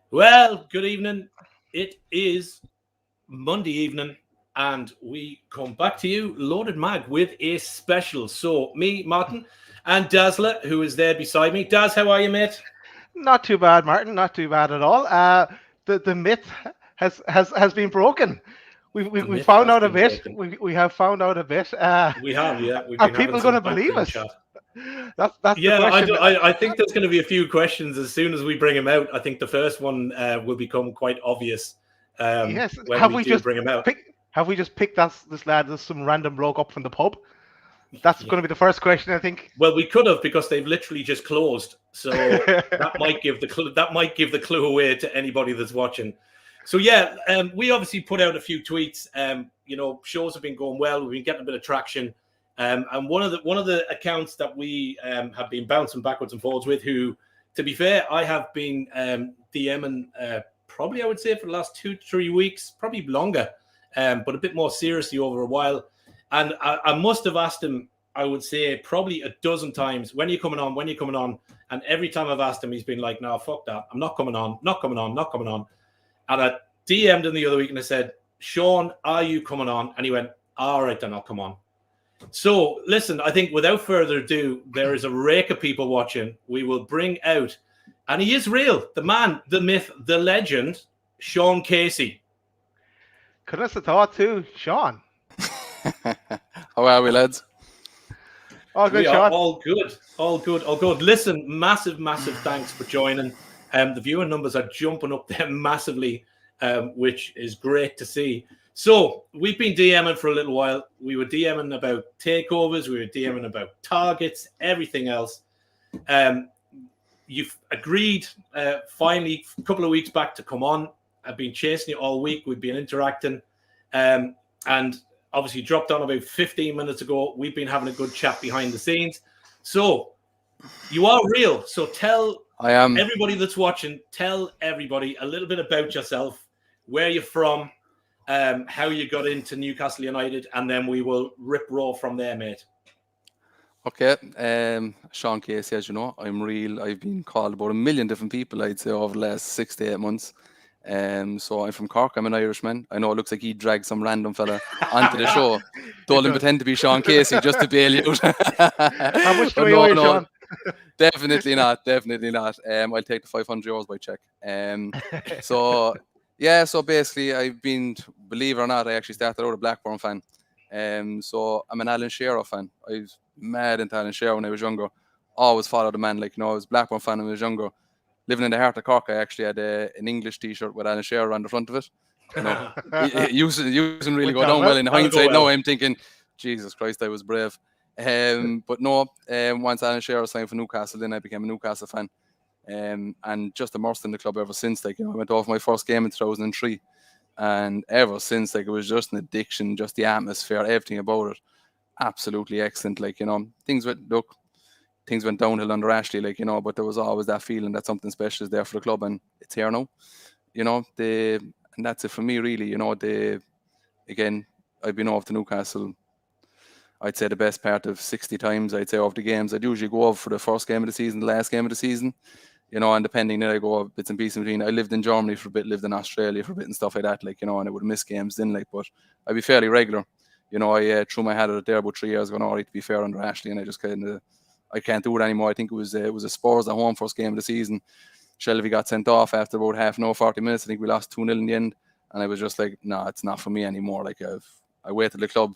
Well, good evening. It is Monday evening, and we come back to you, Loaded Mag, with a special. So, me, Martin, and Dazzler, who is there beside me. Daz, how are you, mate? Not too bad, Martin. Not too bad at all. The myth has been broken. The We myth found has out a been bit. broken. We have found out a bit. We have, yeah. We've Are been having people going some to believe backroom us? chat. That's the Yeah, question. I think there's going to be a few questions as soon as we bring him out. I think the first one will become quite obvious Yes. when we do bring him out. Have we just picked this lad, this some random bloke up from the pub? That's Yeah. going to be the first question, I think. Well, we could have, because they've literally just closed, so that might give the clue. That might give the clue away to anybody that's watching. So yeah, we obviously put out a few tweets. Shows have been going well. We've been getting a bit of traction, and one of the accounts that we have been bouncing backwards and forwards with, who, to be fair, I have been DMing probably, I would say, for the last 2-3 weeks, probably longer, but a bit more seriously over a while. And I must have asked him, I would say, probably a dozen times, when are you coming on? And every time I've asked him, he's been like, no, fuck that. I'm not coming on. And I DM'd him the other week and I said, Sean, are you coming on? And he went, all right, then I'll come on. So listen, I think without further ado, there is a rake of people watching. We will bring out, and he is real, the man, the myth, the legend, Sean Casey. Couldn't have thought too, Sean. How are we, lads? All good, We are Sean. all good. Listen, massive thanks for joining. The viewing numbers are jumping up there massively, which is great to see. So we've been DMing for a little while. We were DMing about takeovers. We were DMing about targets, everything else. You've agreed finally a couple of weeks back to come on. I've been chasing you all week. We've been interacting, and obviously dropped on about 15 minutes ago. We've been having a good chat behind the scenes. So you are real. So tell everybody that's watching, tell everybody a little bit about yourself, where you're from, how you got into Newcastle United, and then we will rip raw from there, mate. Okay, Sean Casey, as you know, I'm real. I've been called about a million different people, I'd say, over the last 6 to 8 months. So I'm from Cork. I'm an Irishman. I know it looks like he dragged some random fella onto the show. Told him pretend to be Sean Casey just to bail you out. How much do we owe you, Sean? Definitely not. I'll take the €500 by check. So basically, I've been, believe it or not, I actually started out a Blackburn fan. So I'm an Allan Shearer fan. I was mad into Allan Shearer when I was younger. Always followed the man. I was a Blackburn fan when I was younger. Living in the heart of Cork, I actually had an English T-shirt with Allan Shearer on the front of it. It used to really go down well in hindsight. Now I'm thinking, Jesus Christ, I was brave. But no, once Allan Shearer signed for Newcastle, then I became a Newcastle fan. And just immersed in the club ever since. I went off my first game in 2003. And ever since, it was just an addiction, just the atmosphere, everything about it. Absolutely excellent. Things went downhill under Ashley, but there was always that feeling that something special is there for the club, and it's here now. And that's it for me, really. Again, I've been off to Newcastle, I'd say the best part of 60 times, I'd say, of the games. I'd usually go over for the first game of the season, the last game of the season, and depending, then I go bits and pieces in between. I lived in Germany for a bit, lived in Australia for a bit and stuff like that, and I would miss games then, but I'd be fairly regular. I threw my hat at it there about 3 years ago, to be fair, under Ashley, and I just I can't do it anymore. I think it was a Spurs at home first game of the season. Shelby got sent off after about half an hour, 40 minutes. I think we lost 2-0 in the end. And I was just like, no, it's not for me anymore. I waited the club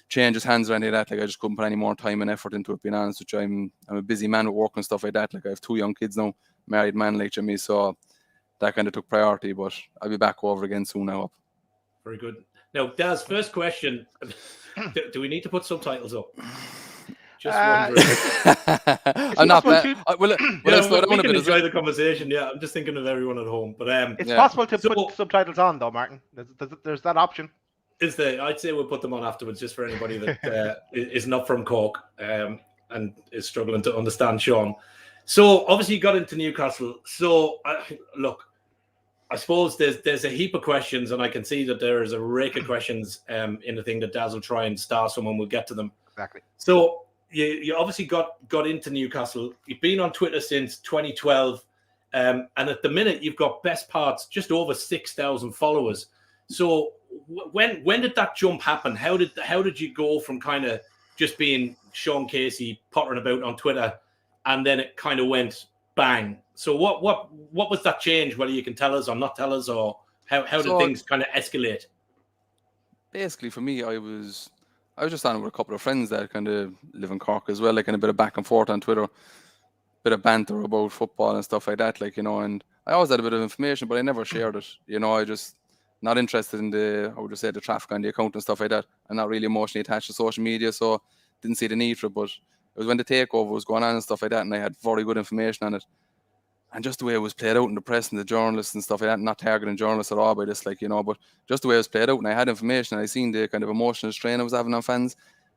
changes hands or any of that. I just couldn't put any more time and effort into it, being honest with you. I'm a busy man with work and stuff like that. I have 2 young kids now, married man like me. So that kind of took priority. But I'll be back over again soon now. Very good. Now, Daz, first question. Do we need to put subtitles up? Just wondering. I'm not. We can enjoy the conversation. Yeah, I'm just thinking of everyone at home. But it's possible to put subtitles on, though, Martin. There's that option. Is there? I'd say we'll put them on afterwards, just for anybody that is not from Cork and is struggling to understand Sean. So obviously you got into Newcastle. So look, I suppose there's a heap of questions, and I can see that there is a rake of questions in the thing that Daz will try and star someone. We'll get to them. Exactly. So you obviously got into Newcastle. You've been on Twitter since 2012. And at the minute, you've got best parts just over 6,000 followers. So when did that jump happen? How did you go from kind of just being Sean Casey pottering about on Twitter, and then it kind of went bang? So what was that change? Whether you can tell us or not tell us, or how did things kind of escalate? Basically, for me, I was just on with a couple of friends that kind of live in Cork as well, like, and a bit of back and forth on Twitter, bit of banter about football and stuff like that, like, you know. And I always had a bit of information, but I never shared it. You know, I just not interested in the traffic on the account and stuff like that. I'm not really emotionally attached to social media, so didn't see the need for it. But it was when the takeover was going on and stuff like that, and I had very good information on it. And just the way it was played out in the press and the journalists and stuff like that, not targeting journalists at all by this, like, you know, but just the way it was played out, and I had information, and I seen the kind of emotional strain I was having on fans,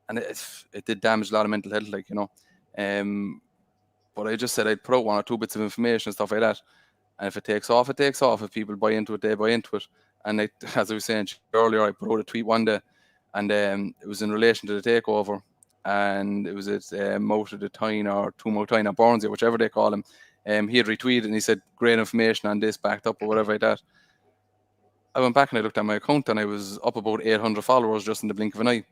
and it did damage a lot of mental health, like, you know. But I just said I'd put out 1 or 2 bits of information and stuff like that, and if it takes off, it takes off. If people buy into it, they buy into it. And as I was saying earlier, I put out a tweet one day, and it was in relation to the takeover, and it was at Motor the Tyne or Tumo Tyne or Barnsley, whichever they call him. He had retweeted and he said, great information on this, backed up or whatever like that. I went back and I looked at my account, and I was up about 800 followers just in the blink of an eye.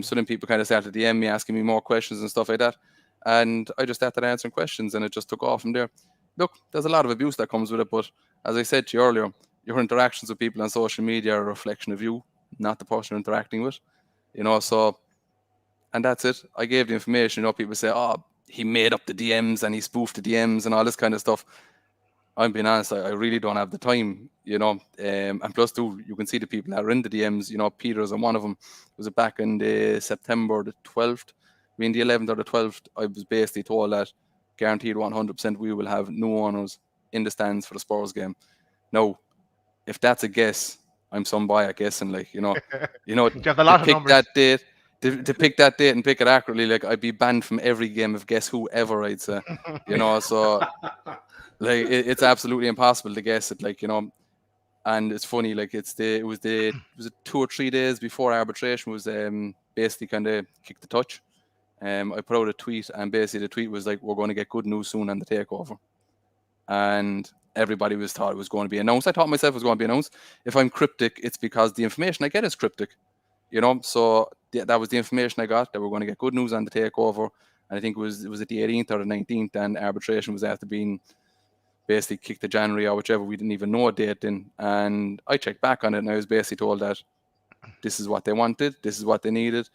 So then people kind of started to DM me, asking me more questions and stuff like that. And I just started answering questions, and it just took off from there. Look, there's a lot of abuse that comes with it, but as I said to you earlier, your interactions with people on social media are a reflection of you, not the person you're interacting with. You know, so, and that's it. I gave the information. You know, people say, oh, he made up the DMs and he spoofed the DMs and all this kind of stuff. I'm being honest, I really don't have the time, you know. And plus, too, you can see the people that are in the DMs. You know, Peter's and one of them. Was it back in the September the 12th? I mean, the 11th or the 12th, I was basically told that guaranteed 100% we will have no owners in the stands for the Spurs game. Now, if that's a guess, I'm some boy at guessing, like, you know, you have a lot of pick numbers. that date. To pick that date and pick it accurately, like, I'd be banned from every game of Guess Who ever, I'd say. You know, so like it's absolutely impossible to guess it, like, you know. And it's funny, like, was it 2 or 3 days before arbitration was basically kind of kicked the touch. I put out a tweet, and basically the tweet was like, we're going to get good news soon on the takeover. And everybody thought it was going to be announced. I thought myself it was going to be announced. If I'm cryptic, it's because the information I get is cryptic. You know, so that was the information I got, that we're going to get good news on the takeover. And I think it was at the 18th or the 19th, and arbitration was after being basically kicked to January or whichever. We didn't even know a date in. And I checked back on it, and I was basically told that this is what they wanted, this is what they needed.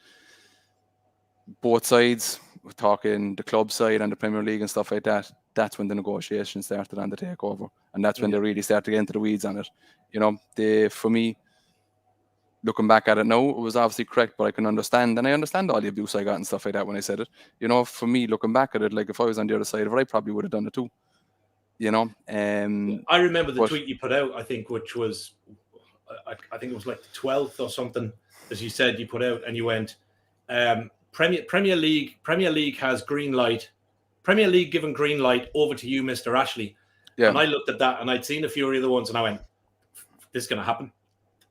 Both sides, we're talking the club side and the Premier League and stuff like that. That's when the negotiations started on the takeover, and that's when they really started to get into the weeds on it. You know, for me, looking back at it now, it was obviously correct, but I can understand, and I understand all the abuse I got and stuff like that when I said it. You know, for me, looking back at it, like, if I was on the other side of it, I probably would have done it too. You know, I remember the tweet you put out, I think, which was, I think it was like the 12th or something, as you said, you put out, and you went, Premier League has green light. Premier League given green light, over to you, Mr. Ashley. Yeah. And I looked at that, and I'd seen a few of the other ones, and I went, this is going to happen.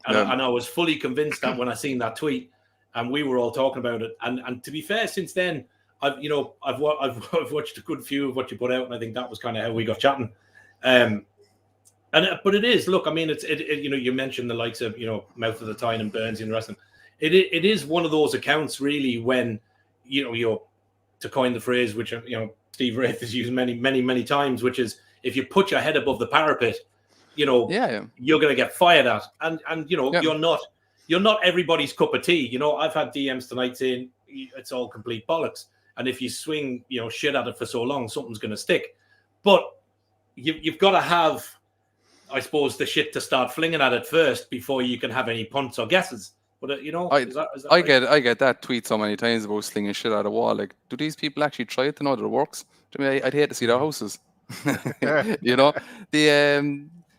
And, and I was fully convinced that when I seen that tweet, and we were all talking about it. And to be fair, since then, I've watched a good few of what you put out, and I think that was kind of how we got chatting. But it is, look, I mean, it you know, you mentioned the likes of, you know, Mouth of the Tyne and Burns and the rest of them. It is one of those accounts, really, when, you know, to coin the phrase, which, you know, Steve Wraith has used many times, which is, if you put your head above the parapet, you know, you're going to get fired at. And you know, you're not everybody's cup of tea. You know, I've had DMs tonight saying it's all complete bollocks. And if you swing, you know, shit at it for so long, something's going to stick. But you've got to have, I suppose, the shit to start flinging at it first before you can have any punts or guesses. But, you know, is that I get that tweet so many times about slinging shit at a wall. Like, do these people actually try it to know that it works? I mean, I'd hate to see their houses. You know,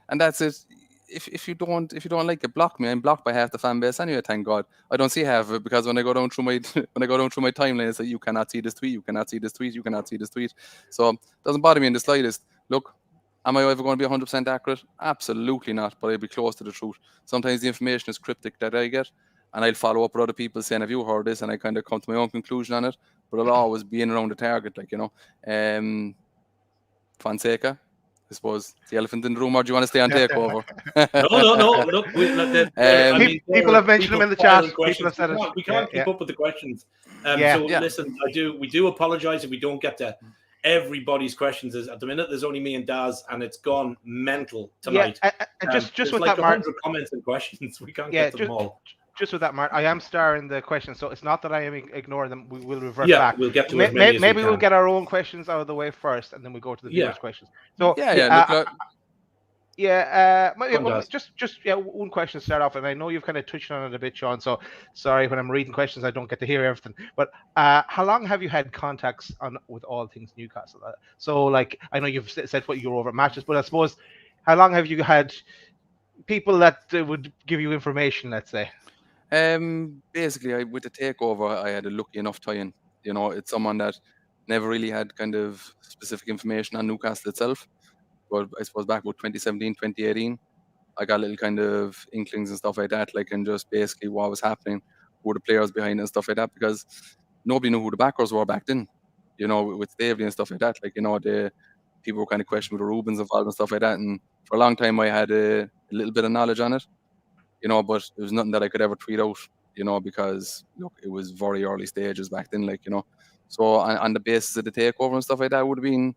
and that's it. If you don't like it, block me. I'm blocked by half the fan base anyway. Thank God. I don't see half of it, because when I go down through my timeline, it's like, you cannot see this tweet, you cannot see this tweet, you cannot see this tweet. So it doesn't bother me in the slightest. Look, am I ever going to be 100% accurate? Absolutely not. But I'll be close to the truth. Sometimes the information is cryptic that I get, and I'll follow up with other people saying, have you heard this? And I kind of come to my own conclusion on it. But I'll always be in around the target, like, you know. Fonseca, I suppose the elephant in the room, or do you want to stay on takeover? No. Look, I mean, people have mentioned them in the chat. People have said we can't keep up with the questions. Listen, we do apologise if we don't get to everybody's questions. At the minute, there's only me and Daz, and it's gone mental tonight. Just with like that, Martin, 100 comments and questions. We can't get to them all. Just with that, Martin, I am starring the questions, so it's not that I am ignoring them. We will revert back. We'll get to as many as maybe we we'll can. get our own questions out of the way first, and then we go to the viewers' questions. So one question to start off, and I know you've kind of touched on it a bit, Sean. So sorry when I'm reading questions, I don't get to hear everything. But how long have you had contacts with all things Newcastle? So like, I know you've said what you're over at matches, but I suppose how long have you had people that would give you information? Let's say. Basically, with the takeover, I had a lucky enough tie-in. You know, it's someone that never really had kind of specific information on Newcastle itself. But I suppose back about 2017, 2018, I got little kind of inklings and stuff like that, like, and just basically what was happening, who were the players behind it and stuff like that, because nobody knew who the backers were back then. You know, with Staveley and stuff like that, like, you know, the people were kind of questioning with the Rubens involved and stuff like that. And for a long time, I had a little bit of knowledge on it. You know, but it was nothing that I could ever tweet out, you know, because look, it was very early stages back then, like, you know. So on the basis of the takeover and stuff like that, would have been,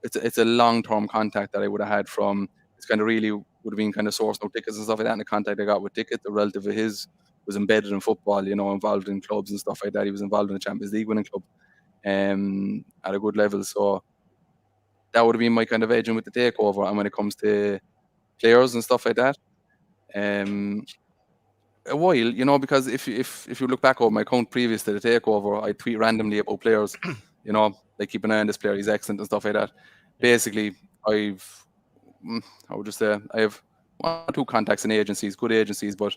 it's a long-term contact that I would have had from, it's kind of really would have been kind of sourcing out tickets and stuff like that. And the contact I got with Ticket, the relative of his, was embedded in football, you know, involved in clubs and stuff like that. He was involved in the Champions League winning club at a good level. So that would have been my kind of agent with the takeover. And when it comes to players and stuff like that, a while, you know, because if you look back over my account previous to the takeover, I tweet randomly about players, you know, like, keep an eye on this player, he's excellent and stuff like that. Basically, I have 1 or 2 contacts in agencies, good agencies, but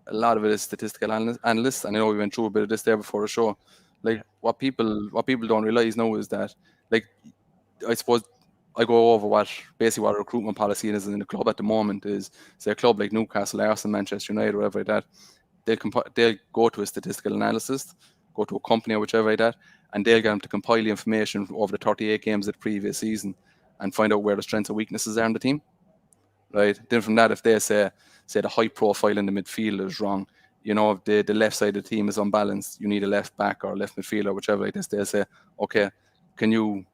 a lot of it is statistical analysts. And I know we went through a bit of this there before the show. Like, what people don't realize now is that, like, I suppose I go over what recruitment policy is in the club at the moment is, say, a club like Newcastle, Arsenal, Manchester United, whatever like that, they'll go to a statistical analyst, go to a company or whichever like that, and they'll get them to compile the information over the 38 games of the previous season and find out where the strengths and weaknesses are in the team. Right? Then from that, if they say the height profile in the midfield is wrong, you know, if the left side of the team is unbalanced, you need a left back or a left midfielder, whichever like this, they'll say, okay, can you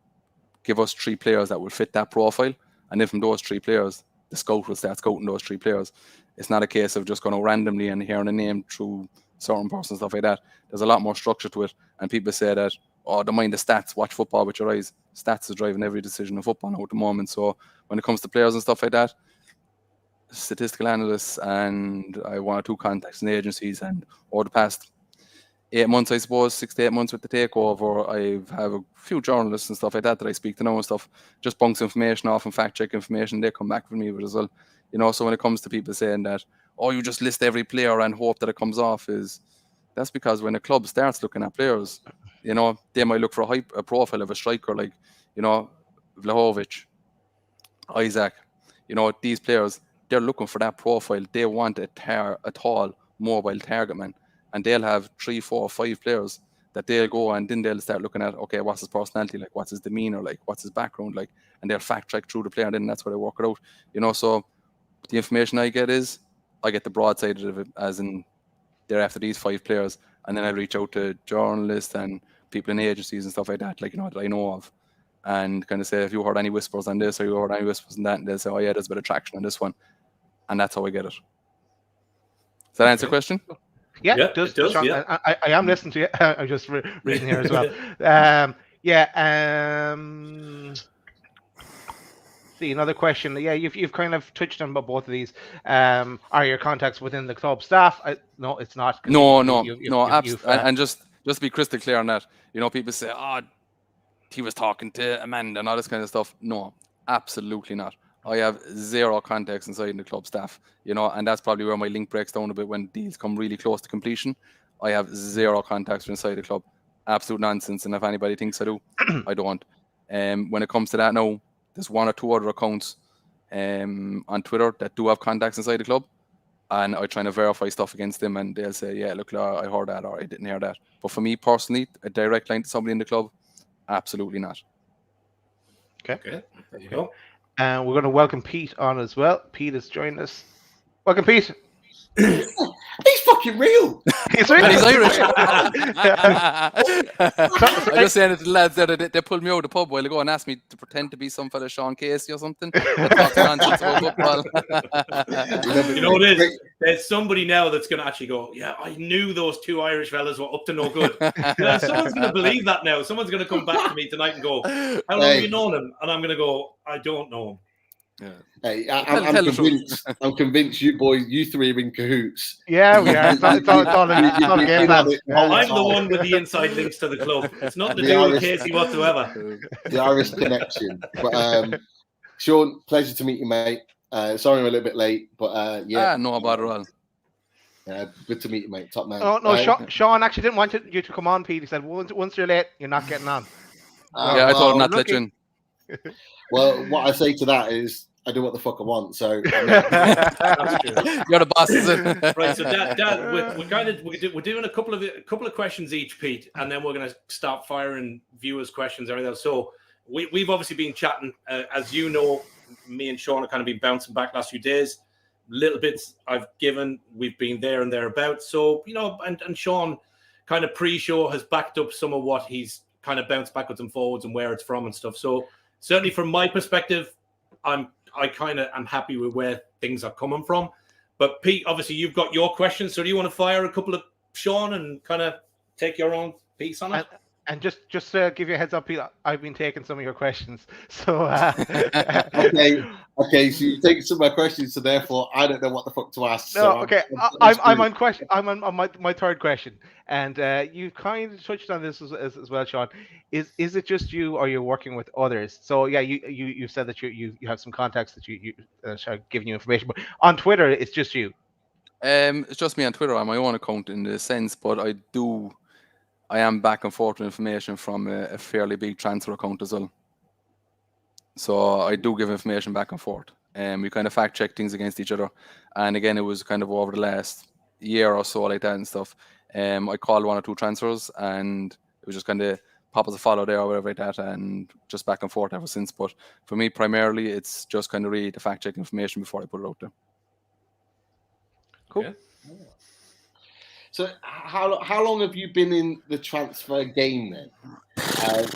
give us 3 players that will fit that profile? And then from those 3 players, the scout will start scouting those 3 players. It's not a case of just going to randomly and hearing a name through certain person, stuff like that. There's a lot more structure to it. And people say that, oh, don't mind the stats, watch football with your eyes. Stats is driving every decision in football now at the moment. So when it comes to players and stuff like that, statistical analysts, and I have 1 or 2 contacts in agencies, and over the past 8 months, I suppose, 6 to 8 months with the takeover, I have a few journalists and stuff like that I speak to now and stuff, just bounce information off and fact check information. They come back with me with as well. You know, so when it comes to people saying that, oh, you just list every player and hope that it comes off, that's because when a club starts looking at players, you know, they might look for a profile of a striker like, you know, Vlahovic, Isaac, you know, these players, they're looking for that profile. They want a tall, mobile target man. And they'll have 3, 4, 5 players that they'll go, and then they'll start looking at, okay, what's his personality like? What's his demeanor like? What's his background like? And they'll fact check through the player, and then that's where they work it out. You know, so the information I get is, I get the broad side of it, as in they're after these 5 players, and then I reach out to journalists and people in agencies and stuff like that, like, you know, that I know of, and kind of say, have you heard any whispers on this, or you heard any whispers on that? And they'll say, oh yeah, there's a bit of traction on this one, and that's how I get it. Does that answer the question? Yeah, it does. Yeah. I am listening to you. I'm just reading here as well. See, another question. Yeah, you've kind of touched on both of these. Are your contacts within the club staff? No, it's not. No. And just to be crystal clear on that, you know, people say, oh, he was talking to Amanda and all this kind of stuff. No, absolutely not. I have 0 contacts inside the club staff, you know, and that's probably where my link breaks down a bit when deals come really close to completion. I have 0 contacts inside the club. Absolute nonsense. And if anybody thinks I do, I don't. When it comes to that now, there's 1 or 2 other accounts on Twitter that do have contacts inside the club, and I try to verify stuff against them, and they'll say, yeah, look, I heard that, or I didn't hear that. But for me personally, a direct line to somebody in the club, absolutely not. Okay, there you go. And we're going to welcome Pete on as well. Pete has joined us. Welcome, Pete. He's fucking real. He's And really he's Irish. I'm just saying it to the lads there. They pulled me out of the pub a while ago and asked me to pretend to be some fella Sean Casey or something. That talks nonsense about football. You know what it is? There's somebody now that's going to actually go, yeah, I knew those two Irish fellas were up to no good. Someone's going to believe that now. Someone's going to come back to me tonight and go, how long have you known him? And I'm going to go, I don't know him. Yeah. Hey, I'm convinced you boys, you three are in cahoots. Yeah, we are. It's all a game plan. I'm the one with the inside links to the club. It's nothing to do with Casey whatsoever. The Irish connection. But Sean, pleasure to meet you, mate. Sorry I'm a little bit late, but yeah. No bother at all. Good to meet you, mate. Top man. Oh, no, Sean actually didn't want you to come on, Pete. He said, once you're late, you're not getting on. Yeah, I told him not to let you in. Well, what I say to that is, I do what the fuck I want. So That's true. You're the boss, is it? Right. So we're doing a couple of questions each, Pete, and then we're going to start firing viewers' questions and everything else. So we've obviously been chatting, as you know, me and Sean have kind of been bouncing back last few days. Little bits I've given, we've been there and thereabouts. So and Sean kind of pre-show has backed up some of what he's kind of bounced backwards and forwards and where it's from and stuff. So certainly from my perspective, I'm happy with where things are coming from. But Pete, obviously you've got your questions. So do you want to fire a couple of Sean and kind of take your own piece on it? And just to give you a heads up, Pete, I've been taking some of your questions. So okay. So you take some of my questions, so therefore I don't know what the fuck to ask. No, so okay. I'm on question. I'm on my third question, and you kind of touched on this as well, Sean. Is it just you, or you're working with others? So yeah, you said that you have some contacts that you are giving you information, but on Twitter it's just you. It's just me on Twitter on my own account in the sense, but I am back and forth with information from a fairly big transfer account as well. So I do give information back and forth. We kind of fact check things against each other. And again, it was kind of over the last year or so like that and stuff. I called one or two transfers and it was just kind of pop as a follow there or whatever like that, and just back and forth ever since. But for me, primarily, it's just kind of read the fact check information before I put it out there. Cool. Yeah. So how long have you been in the transfer game then? Do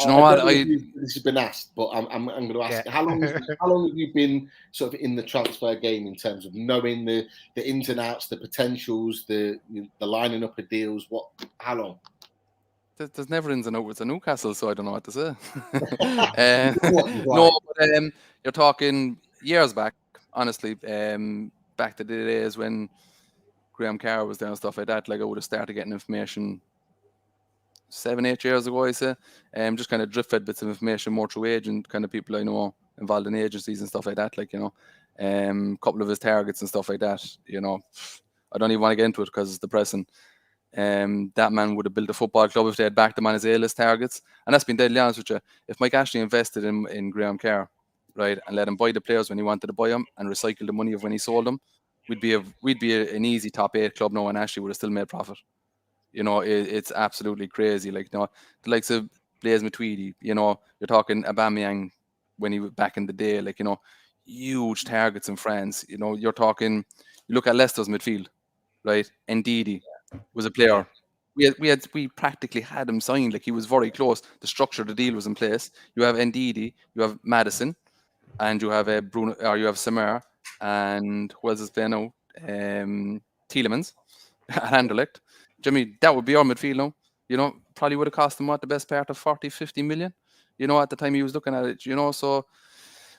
you know what? This has been asked, but I'm going to ask. Yeah. How long have you been sort of in the transfer game in terms of knowing the ins and outs, the potentials, the lining up of deals? How long? There's never ins and outs with the Newcastle, so I don't know what to say. No, but you're talking years back, honestly. Back to the days when Graham Carr was there and stuff like that. Like I would have started getting information 7-8 years ago, I say. Just kind of drip fed bits of information more through agent kind of people I know involved in agencies and stuff like that. Like, couple of his targets and stuff like that. I don't even want to get into it because it's depressing. That man would have built a football club if they had backed him on his A-list targets. And that's been deadly honest with you. If Mike Ashley invested in Graham Carr, right, and let him buy the players when he wanted to buy them and recycle the money of when he sold them, we'd be an easy top 8 club now, and Ashley would have still made profit. It's absolutely crazy. Like, the likes of Blaise Matuidi, you're talking Aubameyang when he was back in the day, like, huge targets in France. You're talking, you look at Leicester's midfield, right? Ndidi was a player. We practically had him signed. Like, he was very close. The structure of the deal was in place. You have Ndidi, you have Madison, and you have Bruno, or you have Samar, and who else is playing now? Tielemans at Anderlecht. Jimmy, that would be our midfield now. Probably would have cost him the best part of 40-50 million. At the time he was looking at it. So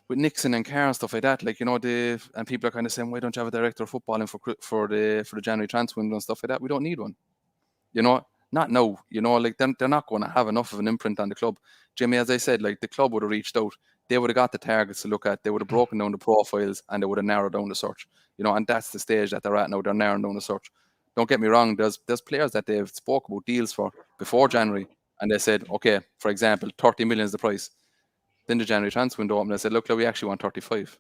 with Nixon and Carr and stuff like that, like, and people are kind of saying, why don't you have a director of footballing for the January transfer window and stuff like that? We don't need one. Not now. Like they're not going to have enough of an imprint on the club. Jimmy, as I said, like the club would have reached out. They would have got the targets to look at. They would have broken down the profiles and they would have narrowed down the search. And that's the stage that they're at now. They're narrowing down the search. Don't get me wrong. There's players that they've spoke about deals for before January, and they said, okay, for example, 30 million is the price. Then the January transfer window opened and they said, look, we actually want 35.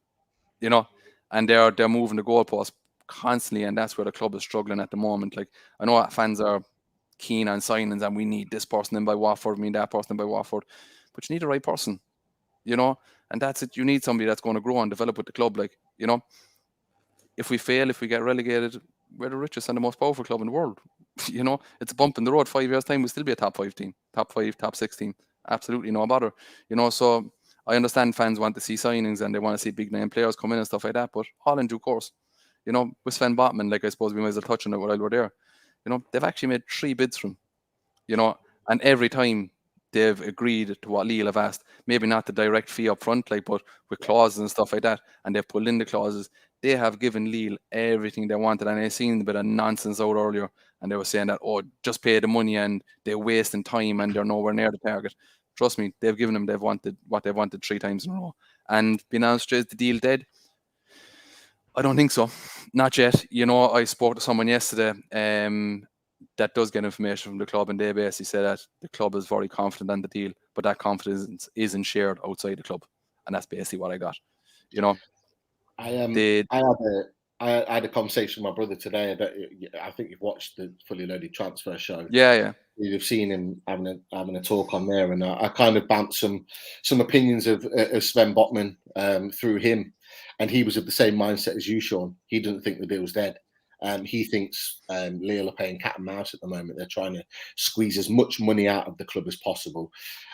And they're moving the goalpost constantly, and that's where the club is struggling at the moment. Like, I know fans are keen on signings and we need this person in by Watford, we need that person in by Watford, but you need the right person. you know, and that's it. You need somebody that's going to grow and develop with the club. Like, you know, if we fail, if we get relegated, we're the richest and the most powerful club in the world. You know, it's a bump in the road. 5 years time, we'll still be a top 5 team, top 5, top 6 team. Absolutely no bother. You know, so I understand fans want to see signings and they want to see big name players come in and stuff like that, but all in due course. You know, with Sven Botman, like I suppose we might as well touch on it while we're there. You know, they've actually made 3 bids from him. You know, and every time they've agreed to what Lille have asked. Maybe not the direct fee up front, like, but with clauses and stuff like that, and they've pulled in the clauses. They have given Lille everything they wanted, and I seen a bit of nonsense out earlier, and they were saying that, oh, just pay the money and they're wasting time and they're nowhere near the target. Trust me, they've given them what they've wanted 3 times in a row. And being honest, is the deal dead? I don't think so. Not yet. You know, I spoke to someone yesterday that does get information from the club, and they basically said that the club is very confident on the deal, but that confidence isn't shared outside the club. And that's basically what I got. You know, I had a conversation with my brother today. I think you've watched the Fully Loaded Transfer show. Yeah. You've seen him having a talk on there, and I kind of bounced some opinions of Sven Botman through him, and he was of the same mindset as you, Sean. He didn't think the deal was dead. He thinks Lille are playing cat and mouse at the moment. They're trying to squeeze as much money out of the club as possible,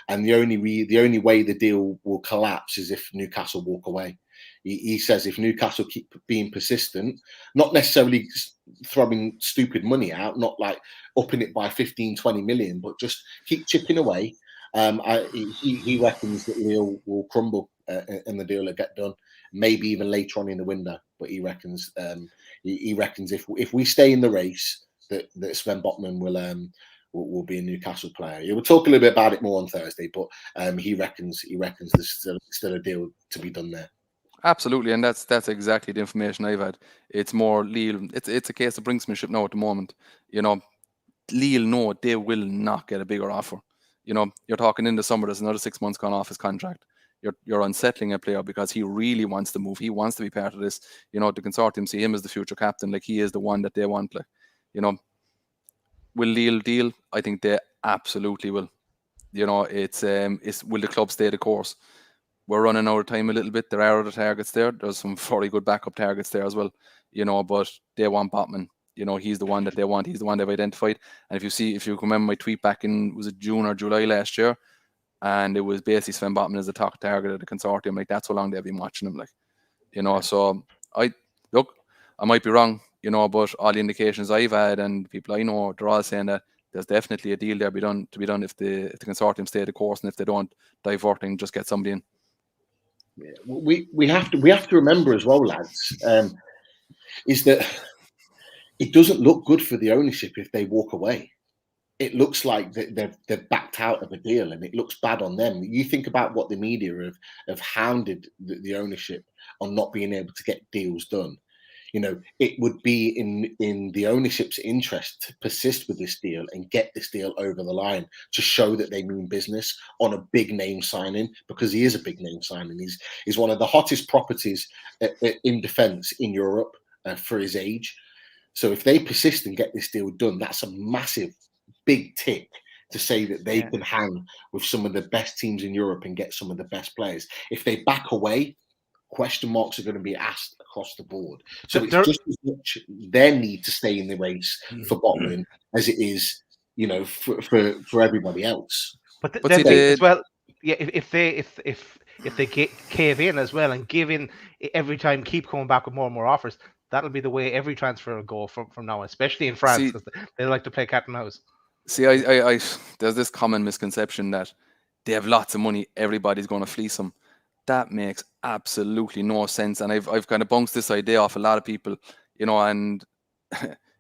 and the only way the deal will collapse is if Newcastle walk away. He says if Newcastle keep being persistent, not necessarily throwing stupid money out, not like upping it by 15, 20 million, but just keep chipping away. He reckons that Lille will crumble and the deal will get done, maybe even later on in the window. But he reckons if we stay in the race, that Sven Botman will be a Newcastle player. We'll talk a little bit about it more on Thursday, but he reckons there's still a deal to be done there. Absolutely, and that's exactly the information I've had. It's more Lille. It's a case of brinksmanship now at the moment. You know, Lille know they will not get a bigger offer. You know, you're talking in the summer. There's another 6 months gone off his contract. You're unsettling a player because he really wants to move. He wants to be part of this. You know, the consortium see him as the future captain. Like, he is the one that they want. Like, you know, will Lille deal? I think they absolutely will. You know, it's will the club stay the course? We're running out of time a little bit. There are other targets there. There's some very good backup targets there as well. You know, but they want Botman. You know, he's the one that they want. He's the one they've identified. And if you remember my tweet back in, was it June or July last year? And it was basically Sven Botman as the top target of the consortium. Like, that's how long they've been watching him. Like, you know, so I might be wrong, you know, but all the indications I've had and people I know, they're all saying that there's definitely a deal there to be done if the consortium stay the course, and if they don't divert and just get somebody in. Yeah, we have to remember as well, lads, is that it doesn't look good for the ownership if they walk away. It looks like they've backed out of a deal, and it looks bad on them. You think about what the media have hounded the ownership on not being able to get deals done. You know, it would be in the ownership's interest to persist with this deal and get this deal over the line to show that they mean business on a big name signing, because he is a big name signing. He's one of the hottest properties in defence in Europe for his age. So if they persist and get this deal done, that's a massive, big tick to say that they can hang with some of the best teams in Europe and get some of the best players. If they back away, question marks are going to be asked across the board. So it's just as much their need to stay in the race for Botman as it is, you know, for everybody else. But then as well, yeah, if they cave in as well and give in every time, keep coming back with more and more offers, that'll be the way every transfer will go from now on, especially in France, because they like to play cat and mouse. See, I there's this common misconception that they have lots of money, everybody's going to fleece them. That makes absolutely no sense, and I've kind of bounced this idea off a lot of people, you know, and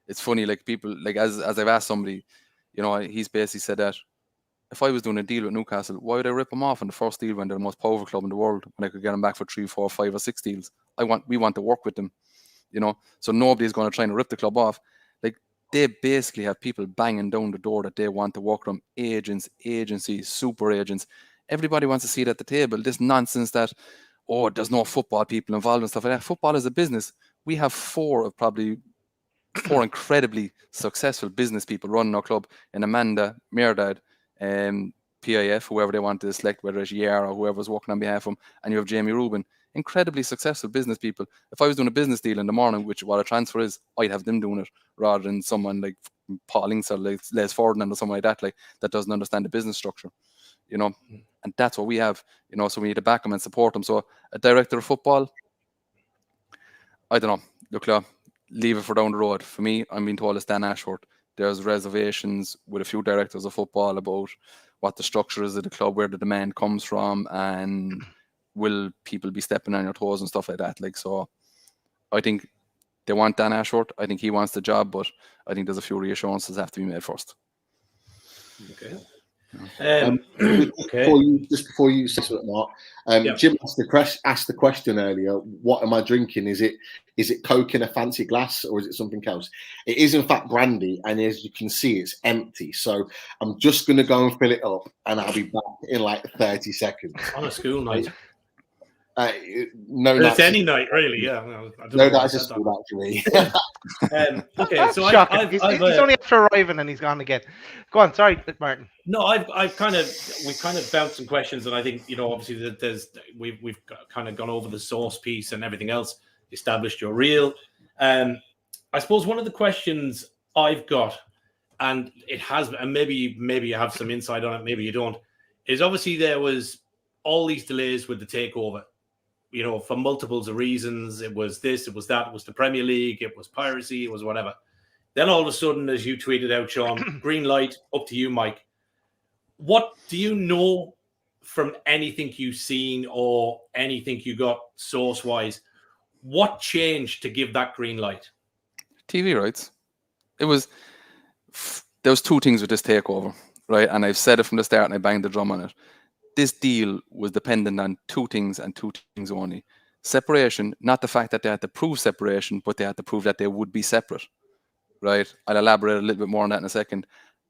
it's funny, like, people, like, as I've asked somebody, you know, he's basically said that if I was doing a deal with Newcastle, why would I rip them off on the first deal when they're the most powerful club in the world, when I could get them back for 3, 4, 5 or 6 deals? We want to work with them, you know, so nobody's going to try and rip the club off. Like, they basically have people banging down the door that they want to work with them, agents, agencies, super agents. Everybody wants to see it at the table. This nonsense that, oh, there's no football people involved and stuff like that. Football is a business. We have 4 incredibly successful business people running our club, in Amanda, Merdad, PIF, whoever they wanted to select, whether it's Yara or whoever's working on behalf of them, and you have Jamie Rubin, incredibly successful business people. If I was doing a business deal in the morning, which what a transfer is, I'd have them doing it rather than someone like Paul Inks or like Les Ferdinand or something like that, like that doesn't understand the business structure, you know. And that's what we have, you know. So we need to back them and support them. So a director of football, I don't know. Look, leave it for down the road. For me, I'm being told it's Dan Ashworth. There's reservations with a few directors of football about what the structure is of the club, where the demand comes from, and will people be stepping on your toes and stuff like that. Like, so I think they want Dan Ashworth. I think he wants the job, but I think there's a few reassurances have to be made first. Okay. Before you say something, Mark, Jim asked the question earlier. What am I drinking? Is it Coke in a fancy glass, or is it something else? It is in fact brandy, and as you can see, it's empty. So I'm just going to go and fill it up, and I'll be back in like 30 seconds. On a school night. No, it's any night, really. Yeah. No, that's a school actually. Okay, so he's only after arriving and he's gone again. Go on, sorry, Martin. No, we've kind of bounced some questions, and I think, you know, obviously that we've kind of gone over the source piece and everything else, established your real. I suppose one of the questions I've got, and it has, and maybe you have some insight on it, maybe you don't, is obviously there was all these delays with the takeover. You know, for multiples of reasons. It was this, it was that, it was the Premier League, it was piracy, it was whatever. Then all of a sudden, as you tweeted out, Sean, green light, up to you, Mike. What do you know from anything you've seen or anything you got source-wise? What changed to give that green light? TV rights. There was two things with this takeover, right? And I've said it from the start and I banged the drum on it. This deal was dependent on two things and two things only. Separation, not the fact that they had to prove separation, but they had to prove that they would be separate, right? I'll elaborate a little bit more on that in a second.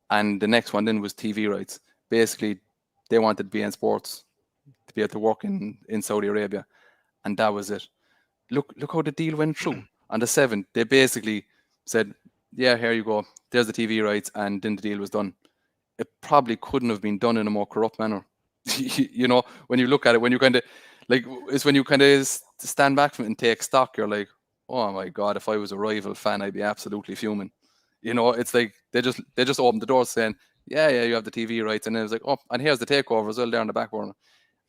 And the next one then was TV rights. Basically, they wanted beIN Sports to be able to work in Saudi Arabia. And that was it. Look how the deal went through. On the 7th, they basically said, yeah, here you go. There's the TV rights. And then the deal was done. It probably couldn't have been done in a more corrupt manner. You know, when you look at it, when you kind of like, it's when you kind of stand back from it and take stock, you're like, oh my God, if I was a rival fan, I'd be absolutely fuming. You know, it's like they just opened the doors saying, yeah, you have the TV rights, and it was like, oh, and here's the takeover as well there on the back burner.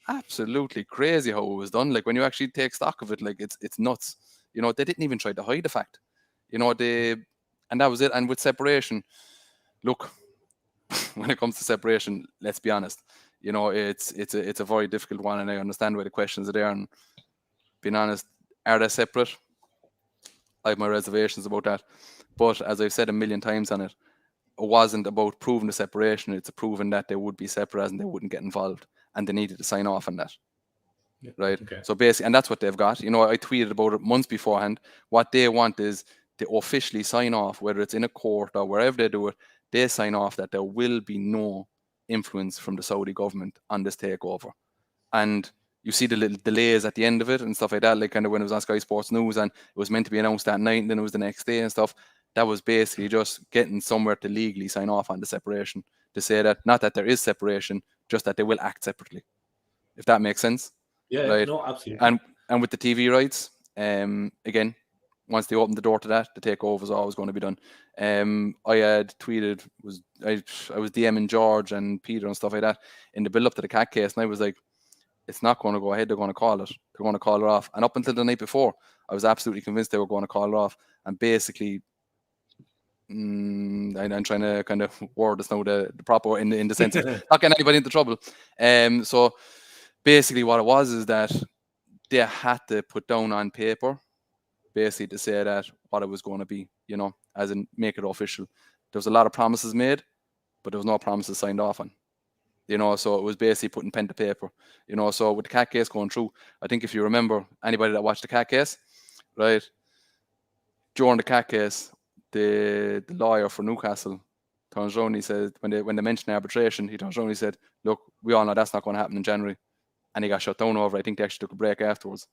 Absolutely crazy how it was done. Like, when you actually take stock of it, like it's nuts. You know, they didn't even try to hide the fact. You know, and that was it. And with separation, look, when it comes to separation, let's be honest. You know, it's a very difficult one, and I understand why the questions are there. And being honest, are they separate? I have my reservations about that. But as I've said a million times on it, it wasn't about proving the separation. It's proving that they would be separate and they wouldn't get involved, and they needed to sign off on that. Yeah, right? Okay. So basically, and that's what they've got. You know, I tweeted about it months beforehand. What they want is to officially sign off, whether it's in a court or wherever they do it, they sign off that there will be no influence from the Saudi government on this takeover. And you see the little delays at the end of it and stuff like that, like kind of when it was on Sky Sports News and it was meant to be announced that night and then it was the next day and stuff. That was basically just getting somewhere to legally sign off on the separation, to say that, not that there is separation, just that they will act separately, if that makes sense. Yeah, right? No, absolutely. And with the TV rights, again, once they opened the door to that, the takeover is always going to be done. I had tweeted, I was DMing George and Peter and stuff like that in the build up to the cat case, and I was like, it's not going to go ahead. They're going to call it. They're going to call it off. And up until the night before, I was absolutely convinced they were going to call it off. And basically, I'm trying to kind of word this now the proper in the sense of not getting anybody into trouble. So basically, what it was is that they had to put down on paper, basically to say that what it was going to be, you know, as in make it official. There was a lot of promises made, but there was no promises signed off on. You know, so it was basically putting pen to paper. You know, so with the cat case going through, I think if you remember, anybody that watched the cat case, right, during the cat case, the lawyer for Newcastle turns around, he said, when they mentioned arbitration, he turns around, he said, look, we all know that's not going to happen in January. And he got shut down over. I think they actually took a break afterwards.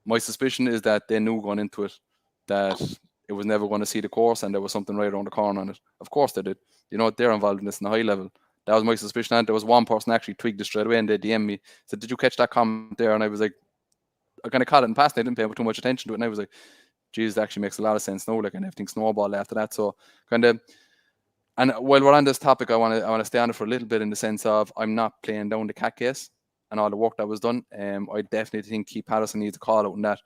My suspicion is that they knew going into it that it was never going to see the course and there was something right around the corner on it. Of course they did. You know, they're involved in this on a high level. That was my suspicion. And there was one person actually twigged it straight away and they DM'd me. Said, did you catch that comment there? And I was like, I kind of caught it and passed it. I didn't pay too much attention to it. And I was like, geez, it actually makes a lot of sense now. Like, and everything snowballed after that. So kind of, and while we're on this topic, I want to stay on it for a little bit in the sense of I'm not playing down the cat case and all the work that was done. I definitely think Keith Patterson needs a call out on that.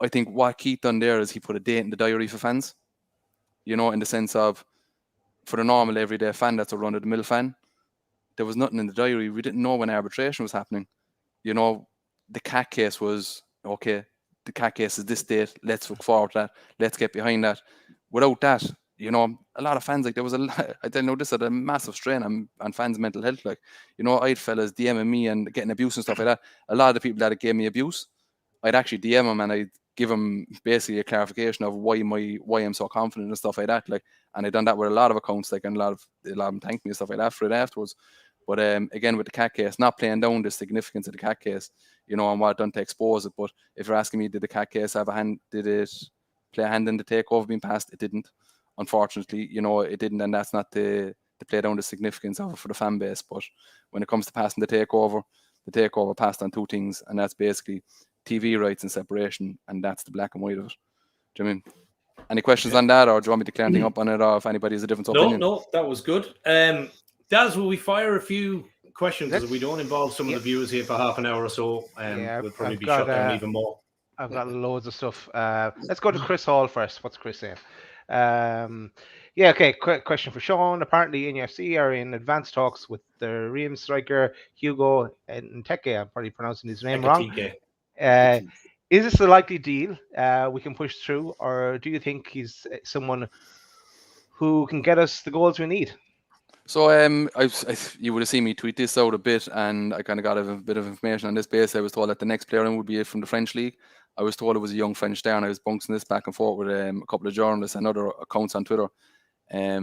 I think what Keith done there is he put a date in the diary for fans, you know, in the sense of for the normal everyday fan that's a run-of-the-mill fan, there was nothing in the diary. We didn't know when arbitration was happening. You know, the cat case was, okay, the cat case is this date. Let's look forward to that. Let's get behind that. Without that, you know, a lot of fans, like there was I didn't know this had a massive strain on fans' mental health. Like, you know, I had fellas DMing me and getting abuse and stuff like that. A lot of the people that gave me abuse, I'd actually DM them and I'd give them basically a clarification of why I'm so confident and stuff like that. Like, and I'd done that with a lot of accounts, like, and a lot of them thanked me and stuff like that for it afterwards. But again, with the cat case, not playing down the significance of the cat case, you know, and what I've done to expose it. But if you're asking me, did the cat case have a hand? Did it play a hand in the takeover being passed? It didn't. Unfortunately, you know, it didn't, and that's not to play down the significance of it for the fan base. But when it comes to passing the takeover passed on two things, and that's basically TV rights and separation, and that's the black and white of it. Do you know what I mean? Any questions on that, or do you want me to clear anything up on it, or if anybody has a different opinion? No, that was good. Daz, will we fire a few questions because we don't involve some of the viewers here for half an hour or so? We'll probably be shut down even more. I've got loads of stuff. Let's go to Chris Hall first. What's Chris saying? Okay. Quick question for Sean. Apparently, NUFC are in advanced talks with the Reims striker Hugo Ekitike. I'm probably pronouncing his name wrong. Is this a likely deal we can push through, or do you think he's someone who can get us the goals we need? So you would have seen me tweet this out a bit, and I kind of got a bit of information on this base. I was told that the next player in would be from the French league. I was told it was a young French star, and I was bouncing this back and forth with a couple of journalists and other accounts on Twitter. I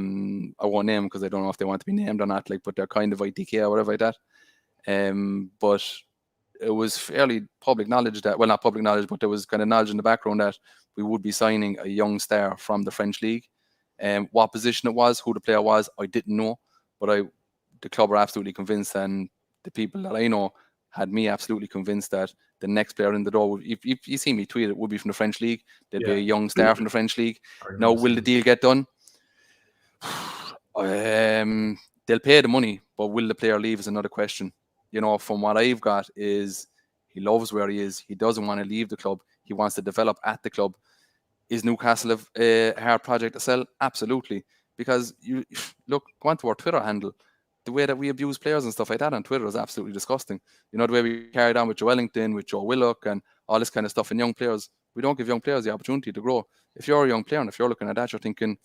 won't name them because I don't know if they want to be named or not, like, but they're kind of ITK or whatever like that. But it was fairly public knowledge that, well, not public knowledge, but there was kind of knowledge in the background that we would be signing a young star from the French league. What position it was, who the player was, I didn't know. But the club are absolutely convinced, and the people that I know had me absolutely convinced that the next player in the door, if you see me tweet it, would be from the French league. There'd be a young star from the French league. Now, will the deal get done? They'll pay the money, but will the player leave is another question. You know, from what I've got is he loves where he is. He doesn't want to leave the club. He wants to develop at the club. Is Newcastle a hard project to sell? Absolutely. Because you look, go onto our Twitter handle, the way that we abuse players and stuff like that on Twitter is absolutely disgusting. You know, the way we carried on with Joe Ellington, with Joe Willock, and all this kind of stuff. And young players, we don't give young players the opportunity to grow. If you're a young player and if you're looking at that, you're thinking,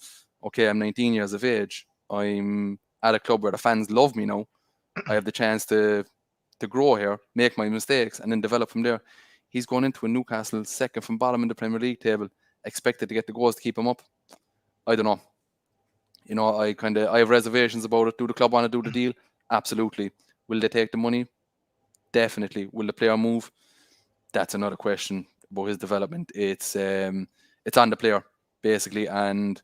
okay, I'm 19 years of age. I'm at a club where the fans love me now. I have the chance to grow here, make my mistakes, and then develop from there. He's going into a Newcastle second from bottom in the Premier League table, expected to get the goals to keep him up. I don't know. You know, I have reservations about it. Do the club want to do the deal? Absolutely. Will they take the money? Definitely. Will the player move? That's another question about his development. It's on the player, basically. And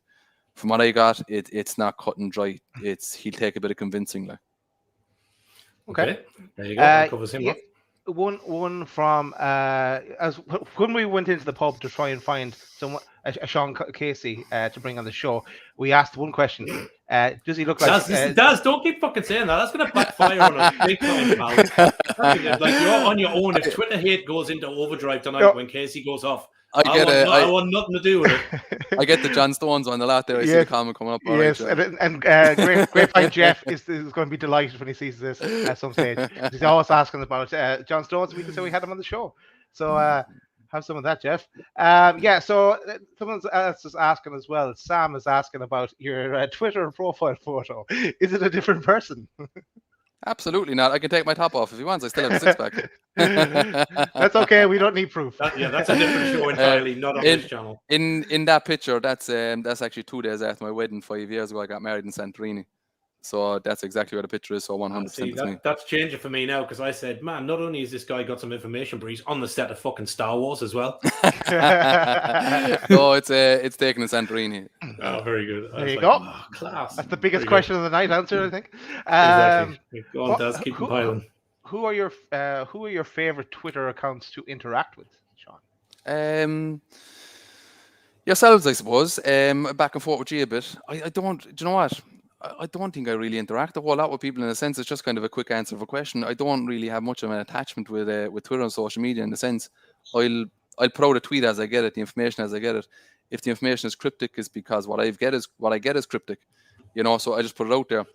from what I got, it's not cut and dry. He'll take a bit of convincing. Like. Okay. There you go. That covers him. One from when we went into the pub to try and find someone, a Sean Casey to bring on the show, we asked one question: does he look like? Daz, don't keep fucking saying that. That's gonna backfire on us big time, pal. Like, you're on your own. If Twitter hate goes into overdrive tonight when Casey goes off, I want nothing to do with it. I get the John Stones on the lot there. I see the comment coming up. Yes, right, and Grapevine Jeff is going to be delighted when he sees this at some stage. He's always asking about John Stones. We can say we had him on the show. So have some of that, Jeff. So someone else is asking as well. Sam is asking about your Twitter profile photo. Is it a different person? Absolutely not. I can take my top off if he wants. I still have a six-pack. That's okay. We don't need proof. That's a different show entirely, not on this channel. In that picture, that's actually 2 days after my wedding 5 years ago. I got married in Santorini. So that's exactly where the picture is. So 100%. That's changing for me now, because I said, man, not only has this guy got some information, but he's on the set of fucking Star Wars as well. No, it's taken in Santorini. Oh, very good. There you go. Oh, class. That's the biggest Very question of the night answer, I think. Exactly. Go on, Daz, keep compiling. Who are your favorite Twitter accounts to interact with, Sean? Yourselves, I suppose. Back and forth with you a bit. I don't. Do you know what? I don't think I really interact a whole lot with people in a sense. It's just kind of a quick answer of a question. I don't really have much of an attachment with Twitter and social media in a sense. I'll put out a tweet as I get it, the information as I get it. If the information is cryptic, it's because what I get is cryptic. You know, so I just put it out there.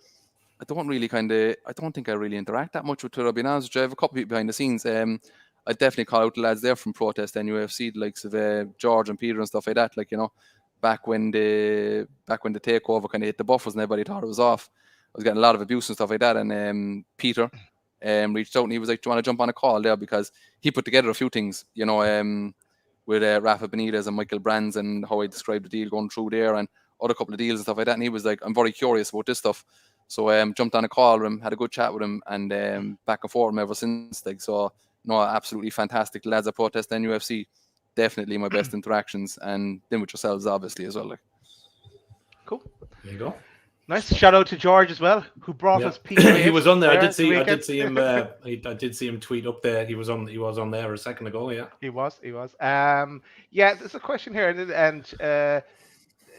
I don't think I really interact that much with Twitter, I'll be honest with you. I have a couple of people behind the scenes. I definitely call out the lads there from Protest NUFC, the likes of George and Peter and stuff like that. Like, you know, back when the takeover kind of hit the buffers and everybody thought it was off. I was getting a lot of abuse and stuff like that. And Peter reached out and he was like, "Do you want to jump on a call there?" Because he put together a few things, you know, with Rafa Benitez and Michael Brands and how I described the deal going through there and other couple of deals and stuff like that. And he was like, "I'm very curious about this stuff." So jumped on a call with him, had a good chat with him, and back and forth with him ever since. Like, so no, absolutely fantastic. The lads at Protest NUFC, definitely my best interactions, and then with yourselves obviously as well. Like, cool. There you go. Nice shout out to George as well, who brought us PK. He was on there. I did see him. I did see him tweet up there. He was on there a second ago. Yeah, he was. Yeah, there's a question here, and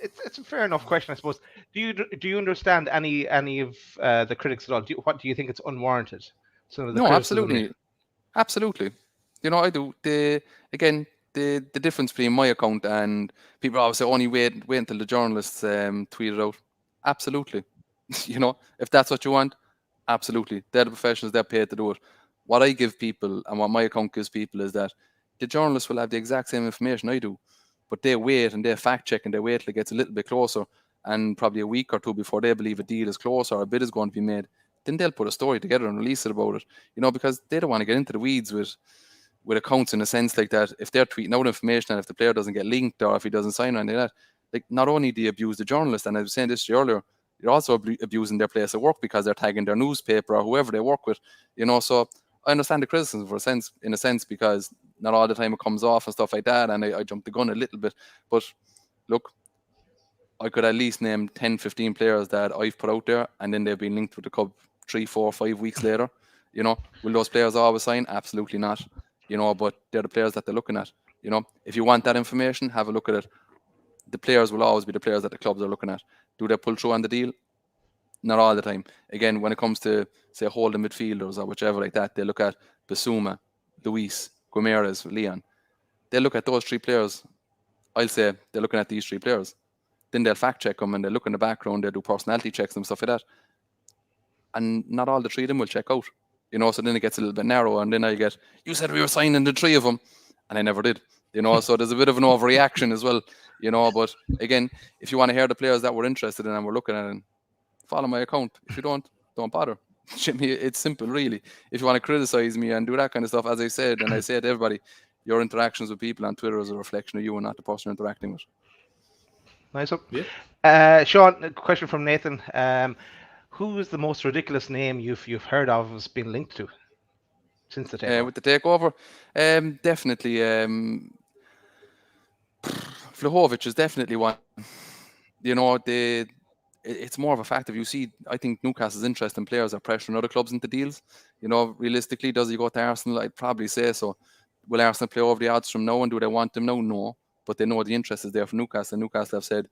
it's a fair enough question, I suppose. Do you understand any of the critics at all? What do you think it's unwarranted? No, absolutely. You know, I do. The difference between my account and people always say only wait until the journalists tweet it out. Absolutely. You know, if that's what you want, absolutely. They're the professionals, they're paid to do it. What I give people and what my account gives people is that the journalists will have the exact same information I do, but they wait and they fact check and they wait till it gets a little bit closer, and probably a week or two before they believe a deal is close or a bid is going to be made, then they'll put a story together and release it about it. You know, because they don't want to get into the weeds with accounts in a sense like that. If they're tweeting out information and if the player doesn't get linked or if he doesn't sign or anything like that, like, not only do you abuse the journalist, and I was saying this to you earlier, you're also abusing their place of work because they're tagging their newspaper or whoever they work with. You know, so I understand the criticism in a sense, because not all the time it comes off and stuff like that, and I jumped the gun a little bit. But look, I could at least name 10, 15 players that I've put out there, and then they've been linked with the club 3, 4, 5 weeks later. You know, will those players always sign? Absolutely not. You know, but they're the players that they're looking at. You know, if you want that information, have a look at it. The players will always be the players that the clubs are looking at. Do they pull through on the deal? Not all the time. Again, when it comes to, say, holding midfielders or whichever like that, they look at Basuma, Luis, Guimaraes, Leon. They look at those 3 players. I'll say they're looking at these 3 players. Then they'll fact check them and they look in the background, they do personality checks and stuff like that. And not all the 3 of them will check out. You know, so then it gets a little bit narrow, and then I get, you said we were signing the 3 of them, and I never did. You know, so there's a bit of an overreaction as well, you know. But again, if you want to hear the players that we're interested in and we're looking at it, follow my account. If you don't bother. It's simple, really. If you want to criticize me and do that kind of stuff, as I said, and I say to everybody, your interactions with people on Twitter is a reflection of you and not the person you're interacting with. Nice up. Yeah. Sean, a question from Nathan. Who is the most ridiculous name you've heard of has been linked to since the takeover? With the takeover, definitely Vlahovic is definitely one. You know, it's more of a fact of, you see, I think Newcastle's interest in players are pressuring other clubs into deals. You know, realistically, does he go to Arsenal? I'd probably say so. Will Arsenal play over the odds from now, and do they want him now? No. But they know the interest is there for Newcastle. And Newcastle have said,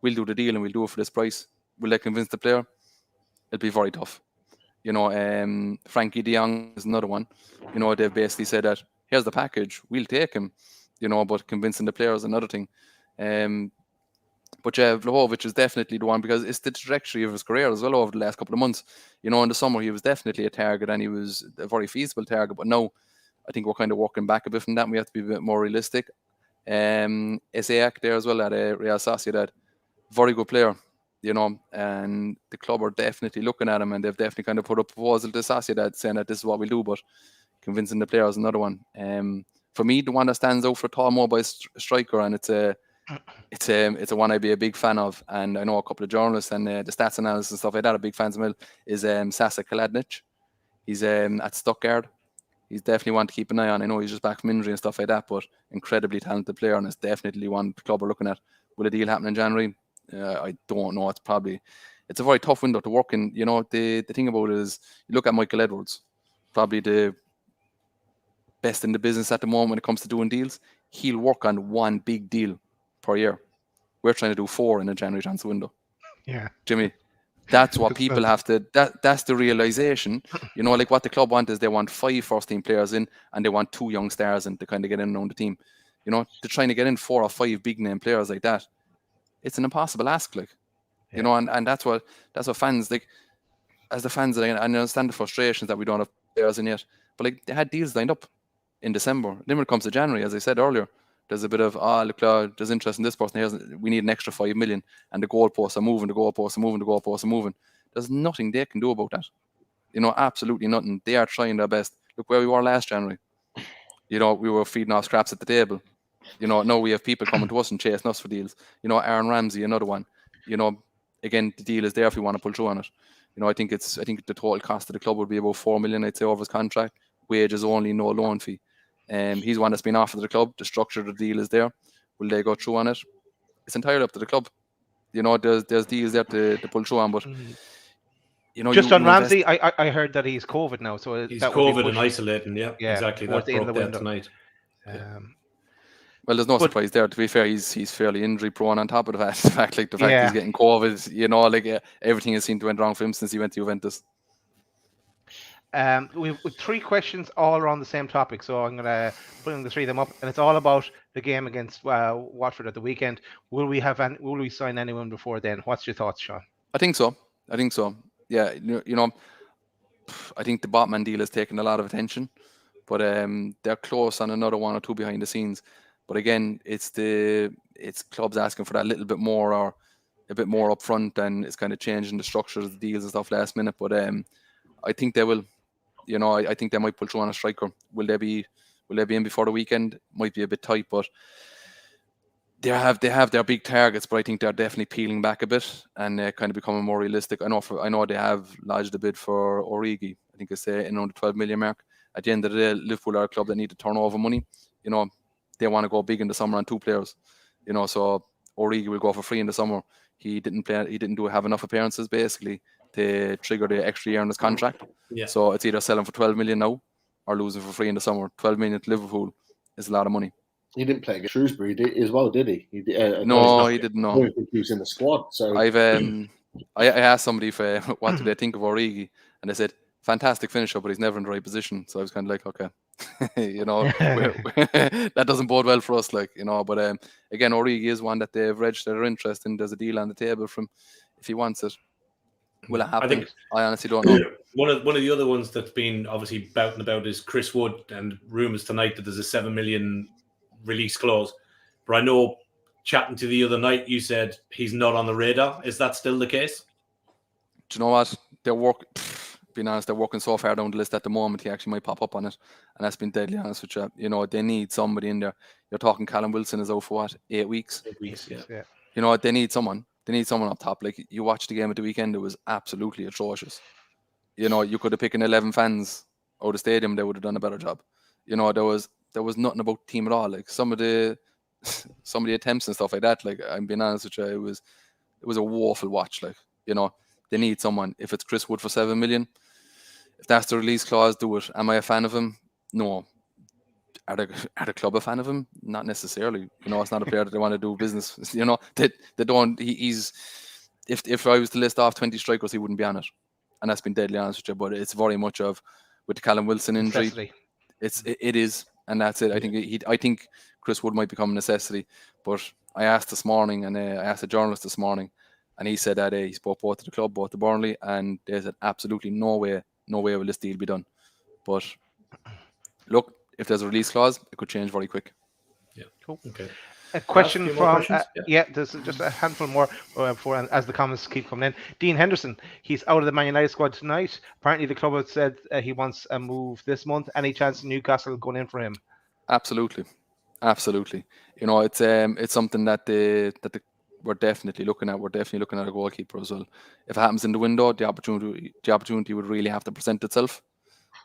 we'll do the deal and we'll do it for this price. Will they convince the player? It'll be very tough. You know, Frankie de Jong is another one. You know, they've basically said that, here's the package, we'll take him. You know, but convincing the player is another thing. But yeah, Vlahovic is definitely the one, because it's the trajectory of his career as well over the last couple of months. You know, in the summer he was definitely a target, and he was a very feasible target. But now I think we're kind of working back a bit from that, and we have to be a bit more realistic. Isaac there as well at Real Sociedad, very good player. You know, and the club are definitely looking at him, and they've definitely kind of put a proposal to Sociedad saying that this is what we'll do, but convincing the player is another one. For me, the one that stands out for tall mobile striker, and it's a one I'd be a big fan of, and I know a couple of journalists and the stats analysts and stuff like that are big fans of him, is Sasa Kalinic. He's at Stuttgart. He's definitely one to keep an eye on. I know he's just back from injury and stuff like that, but incredibly talented player, and it's definitely one the club are looking at. Will a deal happen in January? I don't know. It's a very tough window to work in. You know, the thing about it is, you look at Michael Edwards, probably the best in the business at the moment when it comes to doing deals. He'll work on one big deal per year. We're trying to do 4 in a January transfer window. Yeah, Jimmy, that's what people have to. That's the realization. You know, like what the club want is they want 5 first-team players in, and they want 2 young stars in to kind of get in around the team. You know, they're trying to get in 4 or 5 big-name players like that. It's an impossible ask, like. You know, and that's what fans like. As the fans, I understand the frustrations that we don't have players in yet, but like they had deals lined up in December. Then when it comes to January, as I said earlier, there's a bit of look, there's interest in this person. We need an extra 5 million, and the goalposts are moving, the goalposts are moving. There's nothing they can do about that. You know, absolutely nothing. They are trying their best. Look where we were last January. You know, we were feeding off scraps at the table. You know, now we have people coming to us and chasing us for deals. You know, Aaron Ramsey, another one. You know, again, the deal is there if we want to pull through on it. You know, I think the total cost of the club would be about 4 million, I'd say, over his contract. Wages only, no loan fee. He's one that's been offered to the club. The structure of the deal is there. Will they go through on it? It's entirely up to the club. You know, there's deals there to pull through on, but you know, just on Ramsey, I heard that he's COVID now, so he's COVID and isolating. Yeah, exactly. That broke there tonight. Well, there's no surprise there. To be fair, he's fairly injury prone. On top of the fact he's getting COVID. You know, like everything has seemed to went wrong for him since he went to Juventus. We've 3 questions all around the same topic, so I'm gonna put the 3 of them up, and it's all about the game against Watford at the weekend. Will we sign anyone before then? What's your thoughts, Sean? I think so. Yeah, you know, I think the Botman deal has taken a lot of attention, but they're close on another 1 or 2 behind the scenes. But again, it's clubs asking for that little bit more or a bit more upfront, and it's kind of changing the structure of the deals and stuff last minute. But I think they will. You know, I think they might pull through on a striker. Will they be in before the weekend? Might be a bit tight, but they have their big targets. But I think they're definitely peeling back a bit and kind of becoming more realistic. I know they have lodged a bid for Origi. I think it's in around the 12 million mark. At the end of the day, Liverpool are a club that need to turn over money. You know, they want to go big in the summer on 2 players. You know, so Origi will go for free in the summer. He didn't have enough appearances basically to trigger the extra year on his contract. Yeah. So it's either selling for 12 million now or losing for free in the summer. 12 million to Liverpool is a lot of money. He didn't play against Shrewsbury as well, did he? No, he didn't. I don't think he was in the squad. So I asked somebody for what do they think of Origi, and they said fantastic finisher, but he's never in the right position. So I was kind of like, okay, you know, that doesn't bode well for us, like, you know. But again, Origi is one that they've registered their interest in. There's a deal on the table from if he wants it. Will it happen? I honestly don't know. One of the other ones that's been obviously bouting about is Chris Wood, and rumours tonight that there's a 7 million release clause. But I know, chatting to the other night, you said he's not on the radar. Is that still the case? Do you know what? Being honest, they're working so far down the list at the moment, he actually might pop up on it. And that's been deadly honest with you. You know, they need somebody in there. You're talking Callum Wilson is out for what? 8 weeks? 8 weeks, yeah. You know what? They need someone. They need someone up top. Like, you watched the game at the weekend, it was absolutely atrocious. You know, you could have picked 11 fans out of the stadium, they would have done a better job. You know, there was nothing about the team at all. Like some of the attempts and stuff like that, like, I'm being honest with you, it was a woeful watch. Like, you know, they need someone. If it's Chris Wood for 7 million, if that's the release clause, do it. Am I a fan of him? No. Are the club a fan of him? Not necessarily. You know, it's not a player that they want to do business. You know, they don't. He's if I was to list off 20 strikers, he wouldn't be on it, and that's been deadly honest with you. But it's very much of with the Callum Wilson injury. Necessity. It is, and that's it. I think Chris Wood might become a necessity. But I asked this morning, and I asked a journalist this morning, and he said that he spoke both to the club, both to Burnley, and they said absolutely no way will this deal be done. But look, if there's a release clause, it could change very quick. Yeah. Cool. Okay. A question from there's just a handful more before, as the comments keep coming in. Dean Henderson, he's out of the Man United squad tonight. Apparently, the club has said he wants a move this month. Any chance of Newcastle going in for him? Absolutely. You know, it's something that we're definitely looking at. We're definitely looking at a goalkeeper as well. If it happens in the window, the opportunity would really have to present itself.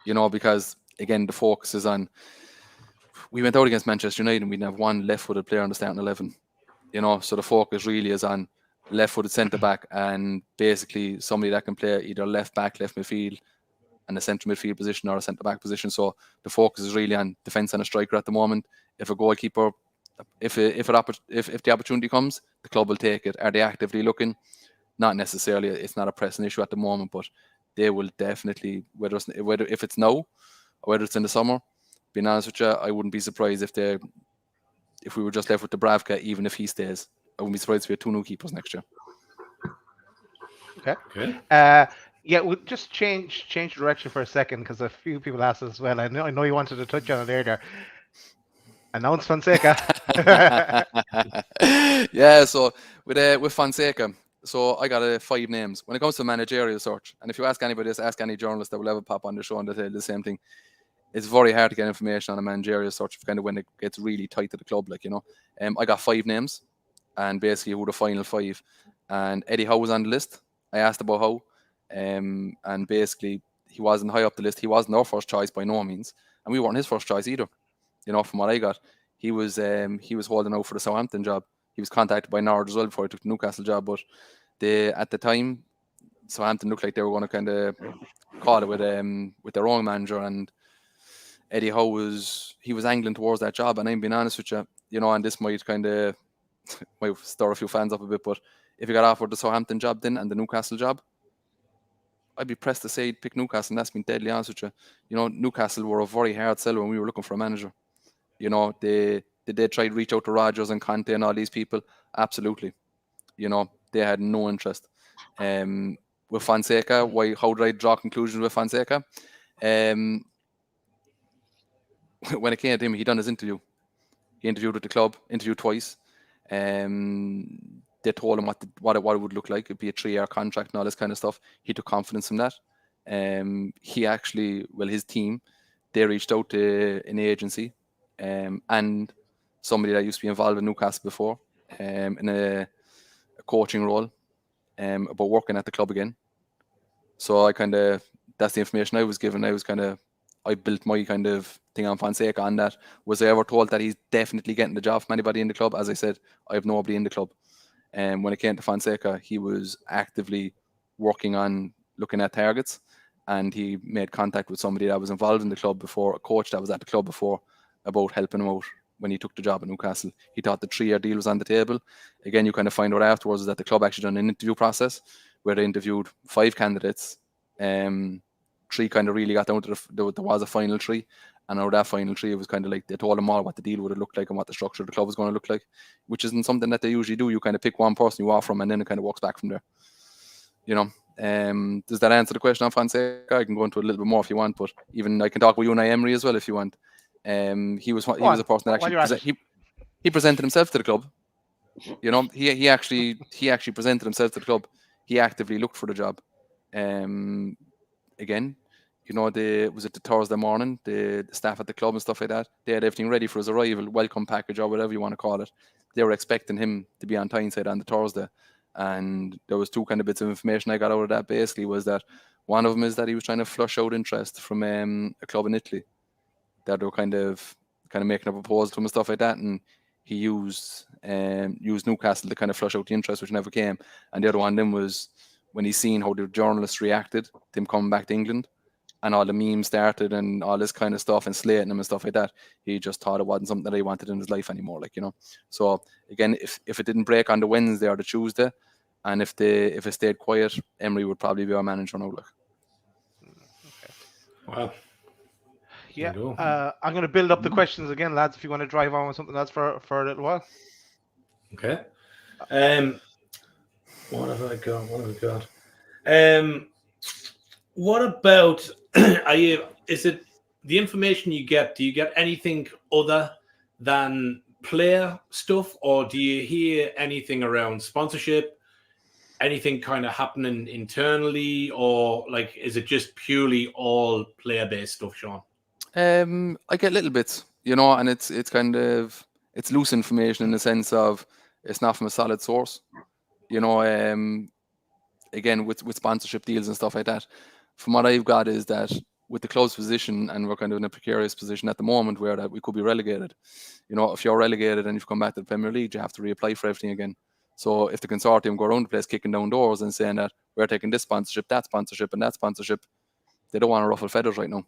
You know, because again, the focus is on. We went out against Manchester United and we didn't have one left-footed player on the starting 11. You know, so the focus really is on left-footed centre-back, and basically somebody that can play either left-back, left midfield, and a centre midfield position or a centre-back position. So the focus is really on defence and a striker at the moment. If a goalkeeper, if the opportunity comes, the club will take it. Are they actively looking? Not necessarily. It's not a pressing issue at the moment, but they will definitely, whether if it's now or whether it's in the summer, being honest with you, I wouldn't be surprised if we were just left with Dubravka, even if he stays. I wouldn't be surprised if we had 2 new keepers next year. Okay. Yeah, we'll just change direction for a second, because a few people asked as well. I know you wanted to touch on it earlier. Announce Fonseca. Yeah, so with Fonseca, so I got 5 names. When it comes to managerial search, and if you ask anybody, ask any journalist that will ever pop on the show and they'll tell you the same thing. It's very hard to get information on a managerial search kind of when it gets really tight to the club, like, you know. I got 5 names, and basically who the final 5. And Eddie Howe was on the list. I asked about Howe, and basically he wasn't high up the list. He wasn't our first choice by no means, and we weren't his first choice either. You know, from what I got, he was holding out for the Southampton job. He was contacted by Norwich as well before he took the Newcastle job, but at the time, Southampton looked like they were going to kind of call it with their own manager, and Eddie Howe was angling towards that job. And I'm being honest with you, you know, and this might stir a few fans up a bit, but if he got offered the Southampton job then and the Newcastle job, I'd be pressed to say he'd pick Newcastle, and that's been deadly honest with you. You know, Newcastle were a very hard sell when we were looking for a manager. You know, did they try to reach out to Rodgers and Conte and all these people? Absolutely. You know, they had no interest. With Fonseca, how did I draw conclusions with Fonseca? When it came to him, he done his interview. He interviewed with the club, interviewed twice. They told him what it would look like. It'd be a 3-year contract and all this kind of stuff. He took confidence from that. He actually, his team, they reached out to an agency and somebody that used to be involved in Newcastle before in a coaching role about working at the club again. So that's the information I was given. I built my kind of thing on Fonseca on that. Was I ever told that he's definitely getting the job from anybody in the club? As I said, I have nobody in the club. And when it came to Fonseca, he was actively working on looking at targets, and he made contact with somebody that was involved in the club before, a coach that was at the club before, about helping him out when he took the job at Newcastle. He thought the 3-year deal was on the table. Again, you kind of find out afterwards that the club actually done an interview process where they interviewed 5 candidates. 3 kind of really got down to there was a final 3. And out of that final 3, it was kind of like they told them all what the deal would have looked like and what the structure of the club was going to look like, which isn't something that they usually do. You kind of pick one person you offer from, and then it kind of works back from there. You know, does that answer the question on Fonseca? I can go into a little bit more if you want, but even I can talk about Unai Emery as well if you want. He was a person that actually he presented himself to the club. You know, he actually presented himself to the club. He actively looked for the job. Again, you know, was it the Thursday morning, the staff at the club and stuff like that, they had everything ready for his arrival, welcome package or whatever you want to call it. They were expecting him to be on Tyneside on the Thursday. And there was 2 kind of bits of information I got out of that. Basically was that one of them is that he was trying to flush out interest from a club in Italy that they were kind of making a proposal to him and stuff like that, and he used Newcastle to kind of flush out the interest, which never came. And the other one then was when he seen how the journalists reacted to him coming back to England, and all the memes started and all this kind of stuff and slating him and stuff like that. He just thought it wasn't something that he wanted in his life anymore, like, you know. So again, if it didn't break on the Wednesday or the Tuesday, and if it stayed quiet, Emery would probably be our manager now. Look. Okay. Wow. Yeah. I'm going to build up the questions again, lads. If you want to drive on with something else for a little while. Okay. What have I got? What about? Is it the information you get? Do you get anything other than player stuff, or do you hear anything around sponsorship? Anything kind of happening internally, or like is it just purely all player-based stuff, Sean? I get little bits, you know, and it's kind of loose information in the sense of it's not from a solid source, you know. Again, with sponsorship deals and stuff like that, from what I've got is that with the club's position, and we're kind of in a precarious position at the moment where that we could be relegated. You know, if you're relegated and you've come back to the Premier League, you have to reapply for everything again. So if the consortium go around the place kicking down doors and saying that we're taking this sponsorship, that sponsorship, and that sponsorship, they don't want to ruffle feathers right now,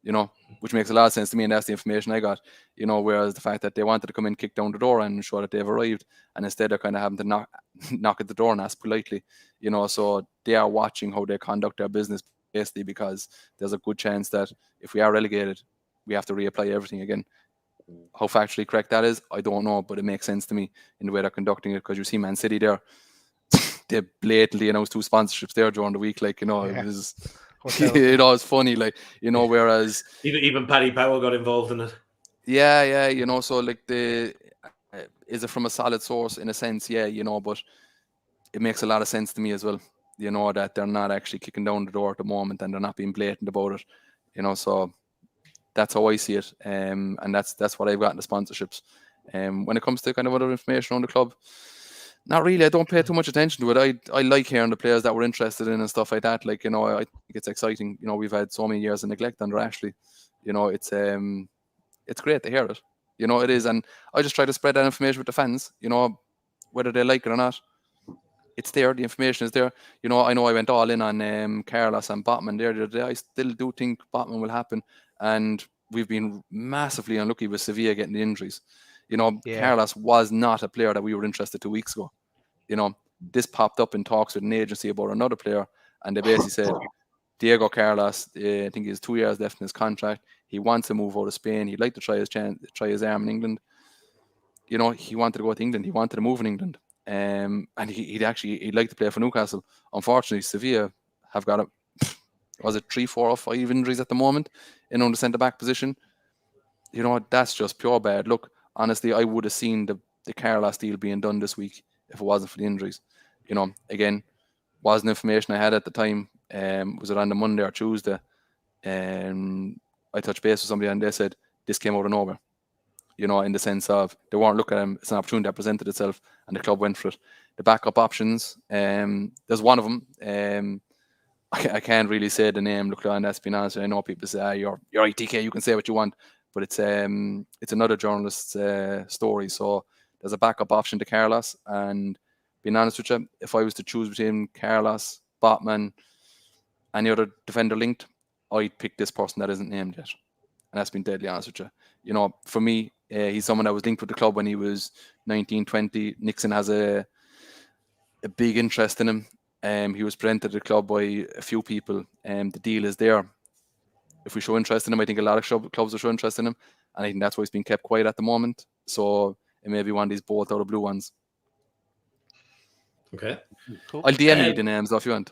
you know, which makes a lot of sense to me, and that's the information I got, you know, whereas the fact that they wanted to come in, kick down the door and show that they've arrived, and instead they're kind of having to knock at the door and ask politely, you know, so they are watching how they conduct their business, basically, because there's a good chance that if we are relegated, we have to reapply everything again. How factually correct that is, I don't know, but it makes sense to me in the way they're conducting it, because you see Man City there, they blatantly announced 2 sponsorships there during the week, like, you know, it was, it was funny, like, you know, whereas even Paddy Power got involved in it. Yeah, you know, so like is it from a solid source in a sense? Yeah, you know, but it makes a lot of sense to me as well, you know, that they're not actually kicking down the door at the moment and they're not being blatant about it, you know, so that's how I see it, and that's what I've got in the sponsorships. When it comes to kind of other information on the club, not really. I don't pay too much attention to it. I like hearing the players that we're interested in and stuff like that. Like, you know, I think it's exciting. You know, we've had so many years of neglect under Ashley. You know, it's great to hear it. You know, it is, and I just try to spread that information with the fans. You know, whether they like it or not, it's there. The information is there. You know I went all in on Carlos and Botman there the other day. I still do think Botman will happen, and we've been massively unlucky with Sevilla getting the injuries. You know, Carlos was not a player that we were interested 2 weeks ago. You know, this popped up in talks with an agency about another player, and they basically said, Diego Carlos, I think he has 2 years left in his contract. He wants to move out of Spain. He'd like to try his arm in England. You know, he wanted to go to England. He wanted to move in England. And he'd like to play for Newcastle. Unfortunately, Sevilla have got 3, 4 or 5 injuries at the moment in on the centre back position. You know, that's just pure bad luck. Honestly, I would have seen the Carlos deal being done this week if it wasn't for the injuries. You know, again, wasn't information I had at the time. Was it on the Monday or Tuesday? I touched base with somebody and they said this came out of nowhere. You know, in the sense of they weren't looking at him. It's an opportunity that presented itself and the club went for it. The backup options, there's one of them. I can't really say the name. Look, and that's been honest. I know people say, you're ITK, you can say what you want. But it's another journalist's story. So there's a backup option to Carlos. And being honest with you, if I was to choose between Carlos, Botman, any other defender linked, I'd pick this person that isn't named yet. And that's been deadly honest with you. You know, for me, he's someone that was linked with the club when he was 19, 20. Nixon has a big interest in him. He was presented to the club by a few people. The deal is there. If we show interest in him, I think a lot of clubs will show interest in him. And I think that's why he's been kept quiet at the moment. So it may be one of these bolt out of blue ones. Okay. Cool. I'll DM you the names if you want.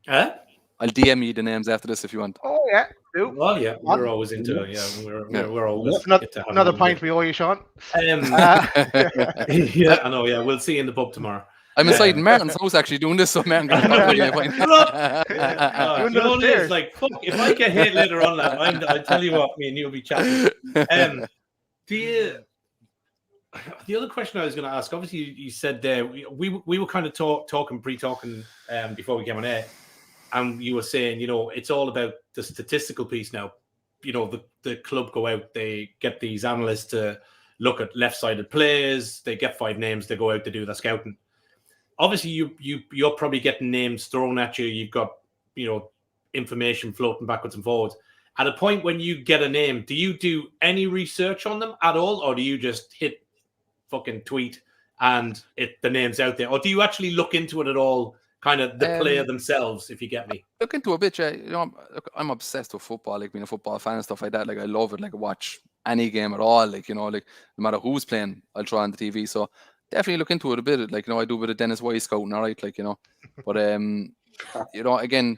Huh? I'll DM you the names after this if you want. Oh, yeah. Well, yeah, we're always into it. Yeah, we're always another point we owe you, Sean. Yeah, I know. Yeah, we'll see you in the pub tomorrow. I'm inside Martin's house actually doing this, so Martin can talk about it. You know what it is? Like, fuck, if I get hit later on that, I'll tell you what, me and you'll be chatting. The other question I was going to ask, obviously you said there, we were kind of talking before we came on air, and you were saying, you know, it's all about the statistical piece now. You know, the club go out, they get these analysts to look at left-sided players, they get 5 names, they go out to do the scouting. Obviously, you're probably getting names thrown at you. You've got, you know, information floating backwards and forwards. At a point when you get a name, do you do any research on them at all, or do you just hit fucking tweet and the name's out there, or do you actually look into it at all? Kind of the player themselves, if you get me. Look into a bit, yeah. You know, I'm obsessed with football, like being a football fan and stuff like that. Like I love it. Like I watch any game at all. Like, you know, like no matter who's playing, I'll try on the TV. So definitely look into it a bit. Like, you know, I do a bit of Dennis Wise scouting, all right, like, you know. But you know, again,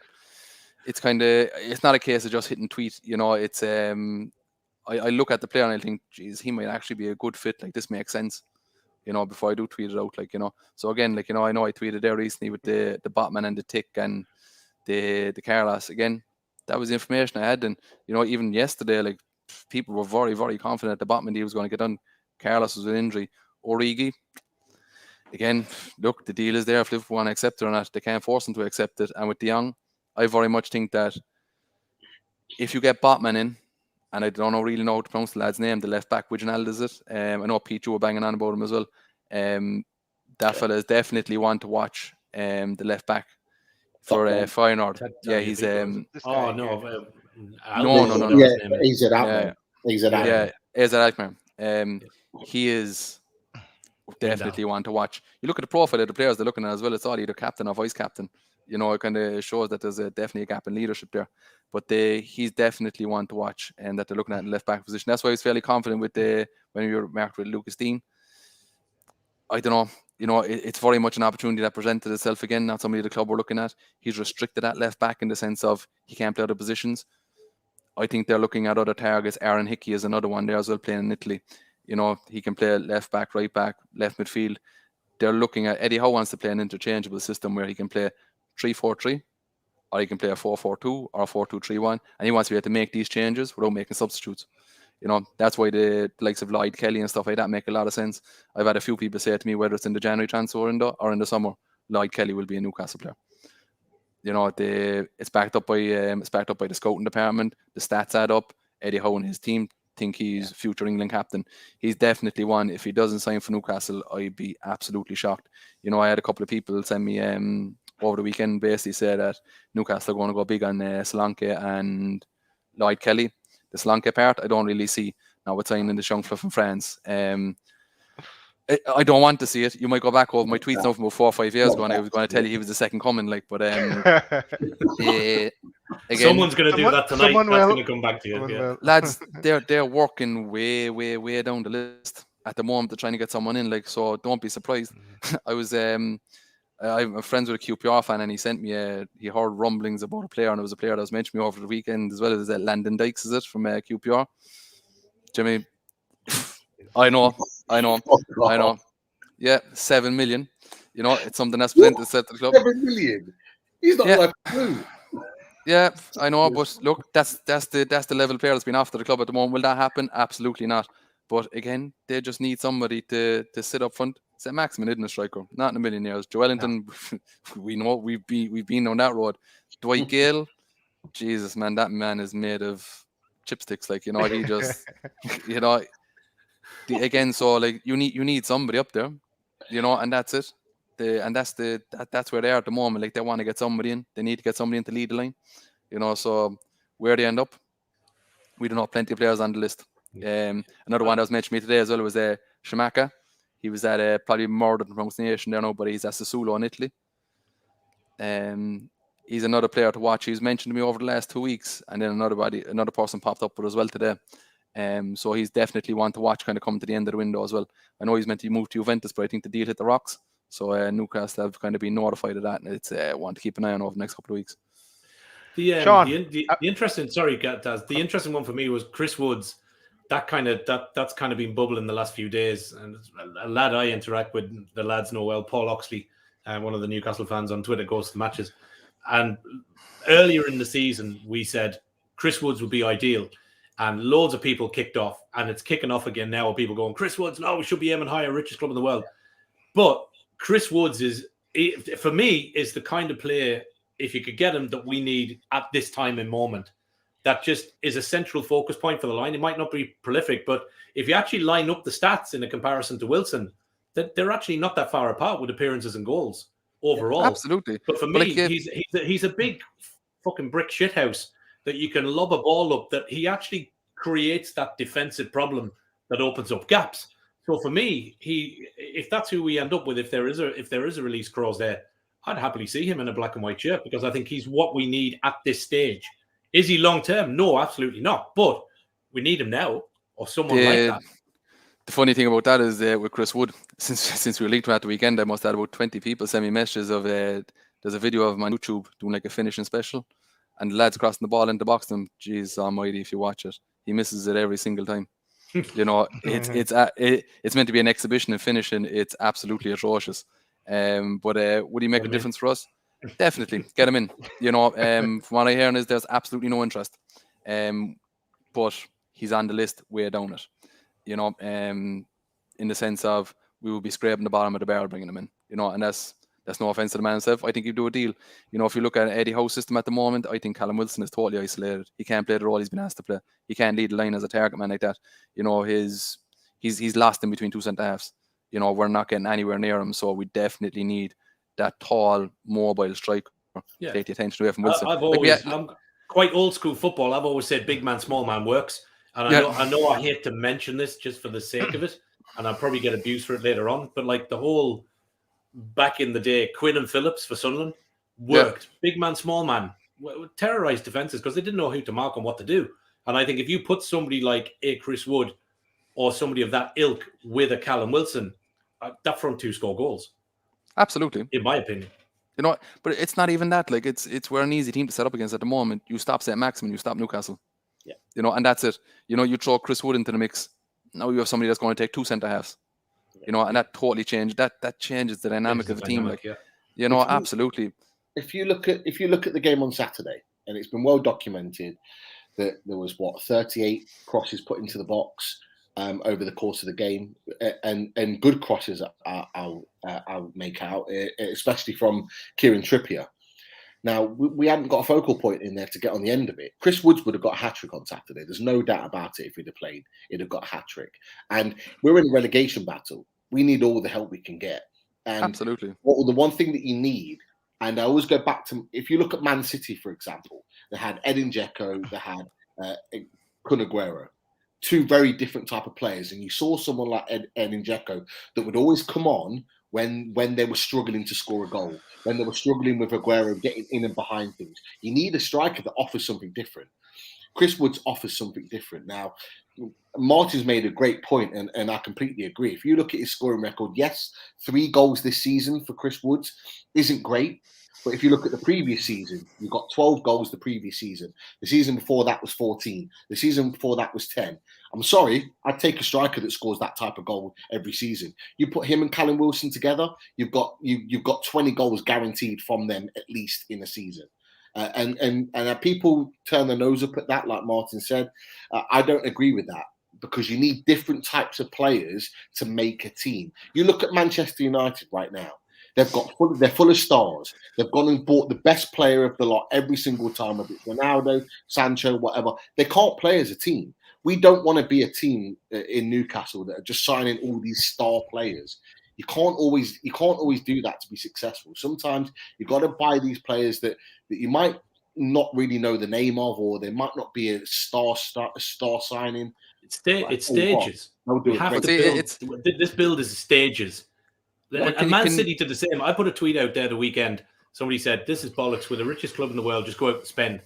it's not a case of just hitting tweet. You know, it's I look at the player and I think, geez, he might actually be a good fit. Like this makes sense. You know, before I do tweet it out, like, you know. So again, like, you know, I know I tweeted there recently with the Botman and the Tick and the Carlos. Again, that was the information I had. And, you know, even yesterday, like, people were very, very confident the Botman deal was going to get done. Carlos was an injury. Origi, again, look, the deal is there. If Liverpool want to accept it or not, they can't force them to accept it. And with De Jong, I very much think that if you get Botman in, and I don't really know how to pronounce the lad's name, the left back, Wijnaldum is it? I know Pete, you were banging on about him as well. that fella is definitely one to watch. The left back for Feyenoord. Yeah, he's no. no. Yeah, he's at Atman. He's at Atman. He's at Atman. He is definitely one to watch. You look at the profile of the players they're looking at as well. It's all either captain or vice captain. You know, it kind of shows that there's definitely a gap in leadership there. But he's definitely one to watch, and that they're looking at in the left back position. That's why I was fairly confident with when we were marked with Lucas Dean. I don't know. You know, it's very much an opportunity that presented itself again. Not somebody the club were looking at. He's restricted at left back in the sense of he can't play other positions. I think they're looking at other targets. Aaron Hickey is another one there as well, playing in Italy. You know, he can play left back, right back, left midfield. They're looking at Eddie Howe wants to play an interchangeable system where he can play 3-4-3, or he can play a 4-4-2 or a 4-2-3-1, and he wants to be able to make these changes without making substitutes. You know, that's why the likes of Lloyd Kelly and stuff like that make a lot of sense. I've had a few people say to me, whether it's in the January transfer window or in the summer, Lloyd Kelly will be a Newcastle player. You know, it's backed up by the scouting department. The stats add up. Eddie Howe and his team think he's future England captain. He's definitely one. If he doesn't sign for Newcastle, I'd be absolutely shocked. You know, I had a couple of people send me over the weekend basically say that Newcastle are going to go big on Solanke and Lloyd Kelly. The Solanke part, I don't really see now with signing this young fluff from France. I don't want to see it. You might go back over my tweets now from about 4 or 5 years ago, and I was going to tell you he was the second coming. Like, but again, someone's going to do that tonight. That's going to come back to you, yeah. Lads. They're working way down the list at the moment. They're trying to get someone in. Like, so don't be surprised. I was I'm friends with a QPR fan, and he sent me he heard rumblings about a player, and it was a player that was mentioned to me over the weekend as well as Landon Dykes, is it, from QPR? Jimmy, I know. Yeah, 7 million. You know, it's something that's presented to the club. 7 million. He's not worth a clue. Yeah, I know, but look, that's the level player that's been after the club at the moment. Will that happen? Absolutely not. But again, they just need somebody to sit up front. Saint-Maximin isn't a striker, not in a million years. Joelinton, we know we've been on that road. Dwight Gale, Jesus man, that man is made of chipsticks. Like, you know, he just, you know, again. So like, you need somebody up there, you know, and that's it. That's where they are at the moment. Like, they want to get somebody in. They need to get somebody in to lead the line, you know. So where they end up, we don't know. Plenty of players on the list. Another one that was mentioned to me today as well was Shamaka. He was at probably more than pronunciation there now, but he's at Sassuolo in Italy. He's another player to watch. He's mentioned to me over the last 2 weeks, and then another person popped up with as well today. So he's definitely one to watch, kind of coming to the end of the window as well. I know he's meant to move to Juventus, but I think the deal hit the rocks. So Newcastle have kind of been notified of that, and it's one to keep an eye on over the next couple of weeks. The interesting, sorry, Daz, the interesting one for me was Chris Woods. That's kind of been bubbling the last few days, and a lad I interact with, the lads know well, Paul Oxley, one of the Newcastle fans on Twitter, goes to the matches. And earlier in the season, we said Chris Woods would be ideal, and loads of people kicked off, and it's kicking off again now. People going, Chris Woods, no, we should be aiming higher, richest club in the world. But Chris Woods for me, is the kind of player, if you could get him, that we need at this time and moment. That just is a central focus point for the line. It might not be prolific, but if you actually line up the stats in a comparison to Wilson, they're actually not that far apart with appearances and goals overall. Absolutely. But for me, he's a big fucking brick shithouse that you can lob a ball up, that he actually creates that defensive problem that opens up gaps. So for me, if that's who we end up with, if there is a release clause there, I'd happily see him in a black and white shirt, because I think he's what we need at this stage. Is he long term? No, absolutely not. But we need him now, or someone like that. The funny thing about that is with Chris Wood, since we were linked to him at the weekend, I must have had about 20 people send me messages of there's a video of him on YouTube doing like a finishing special, and the lad's crossing the ball into the box. Them, jeez almighty, if you watch it, he misses it every single time. You know, it's meant to be an exhibition and finishing. It's absolutely atrocious. But would he make a difference for us? Definitely get him in. You know, from what I hear is there's absolutely no interest. But he's on the list way down it. You know, in the sense of we will be scraping the bottom of the barrel bringing him in. You know, and that's no offense to the man himself. I think he'd do a deal. You know, if you look at Eddie Howe's system at the moment, I think Callum Wilson is totally isolated. He can't play the role he's been asked to play. He can't lead the line as a target man like that. You know, he's lost in between two centre halves. you know, we're not getting anywhere near him. So we definitely need that tall, mobile striker to take the attention away from Wilson. I'm quite old school football. I've always said big man, small man works. And I know I hate to mention this just for the sake of it, and I'll probably get abused for it later on, but like the whole back in the day, Quinn and Phillips for Sunderland worked. Big man, small man, terrorized defenses because they didn't know who to mark and what to do. And I think if you put somebody like a Chris Wood or somebody of that ilk with a Callum Wilson, that front two score goals. Absolutely. In my opinion. You know, but it's not even that. Like, we're an easy team to set up against at the moment. You stop Saint-Maximin, you stop Newcastle. Yeah. You know, and that's it. You know, you throw Chris Wood into the mix. Now you have somebody that's going to take 2 centre halves. You know, and that totally changed. That changes the dynamic of the team. Like, you know, absolutely. If you look at the game on Saturday, and it's been well documented that there was 38 crosses put into the box over the course of the game, and good crosses I'll make out, especially from Kieran Trippier. Now, we hadn't got a focal point in there to get on the end of it. Chris Woods would have got a hat-trick on Saturday. There's no doubt about it. If he'd have played, he'd have got a hat-trick. And we're in a relegation battle. We need all the help we can get. And absolutely. The one thing that you need, and I always go back to, if you look at Man City, for example, they had Edin Dzeko, they had Kun Aguero. 2 very different type of players. And you saw someone like Edin Dzeko that would always come on when they were struggling to score a goal, when they were struggling with Aguero getting in and behind things. You need a striker that offers something different. Chris Woods offers something different. Now, Martin's made a great point, and I completely agree. If you look at his scoring record, yes, 3 goals this season for Chris Woods isn't great. But if you look at the previous season, you got 12 goals the previous season. The season before that was 14. The season before that was 10. I'm sorry, I'd take a striker that scores that type of goal every season. You put him and Callum Wilson together, you've got 20 goals guaranteed from them at least in a season. And people turn their nose up at that, like Martin said. I don't agree with that, because you need different types of players to make a team. You look at Manchester United right now. They're full of stars. They've gone and bought the best player of the lot every single time, whether it's Ronaldo, Sancho, whatever. They can't play as a team. We don't want to be a team in Newcastle that are just signing all these star players. You can't always do that to be successful. Sometimes you've got to buy these players that you might not really know the name of, or they might not be a star signing. It's stages. We have to build. This build is stages. And Man City did the same. I put a tweet out there the weekend. Somebody said, "This is bollocks. We're the richest club in the world. Just go out and spend."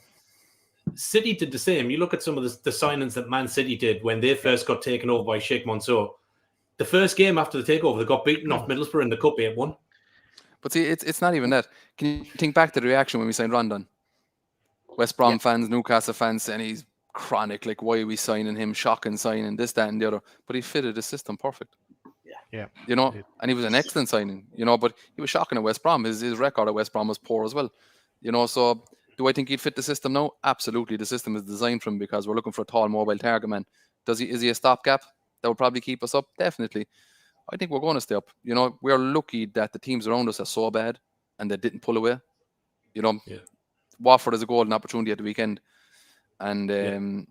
City did the same. You look at some of the signings that Man City did when they first got taken over by Sheikh Mansour. The first game after the takeover, they got beaten off Middlesbrough in the Cup 8-1. But see, it's not even that. Can you think back to the reaction when we signed Rondon? West Brom fans, Newcastle fans saying he's chronic. Like, why are we signing him? Shocking signing, this, that, and the other. But he fitted the system perfect. Yeah. You know, and he was an excellent signing, you know, but he was shocking at West Brom. His record at West Brom was poor as well. You know, so do I think he'd fit the system now? Absolutely. The system is designed for him because we're looking for a tall, mobile target man. Is he a stopgap that will probably keep us up? Definitely. I think we're going to stay up. You know, we're lucky that the teams around us are so bad and they didn't pull away. You know, Watford has a golden opportunity at the weekend. And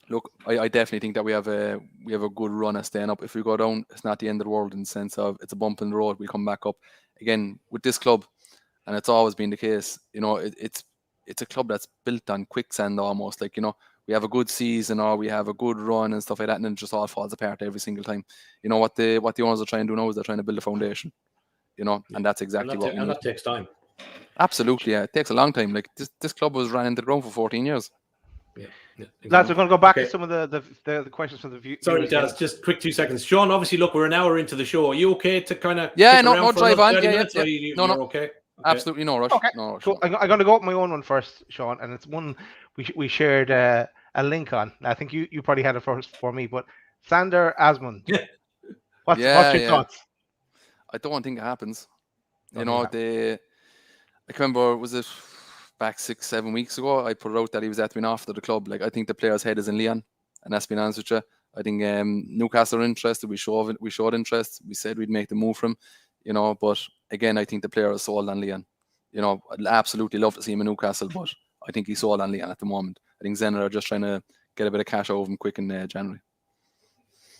look, I definitely think that we have a good run at staying up. If we go down, it's not the end of the world in the sense of it's a bump in the road. We come back up again with this club, and it's always been the case. You know, it's a club that's built on quicksand almost. Like, you know, we have a good season or we have a good run and stuff like that, and then it just all falls apart every single time. You know what the owners are trying to do now is they're trying to build a foundation. You know, and that's exactly what we need. And that takes time. Absolutely, yeah, it takes a long time. Like this club was ran into the ground for 14 years. Yeah, exactly. Lads, we're going to go back to some of the questions from the viewers. Sorry, Daz, just quick 2 seconds. Sean, obviously, look, we're an hour into the show. Are you okay to kind of no drive on? Yeah. No, okay. Absolutely no rush. Okay, no rush. cool. I'm going to go up my own one first, Sean, and it's one we shared a link on. I think you probably had it first for me, but Sander Asmund. What's your thoughts? I don't think it happens. You know, I remember, was it back 6-7 weeks ago, I put it out that he was at me after the club. Like, I think the player's head is in Leon, and that's been honest with you. I think Newcastle are interested. We showed interest. We said we'd make the move for him, you know. But again, I think the player is sold on Leon. You know, I'd absolutely love to see him in Newcastle, but I think he's sold on Leon at the moment. I think Zenit are just trying to get a bit of cash out of him quick in January.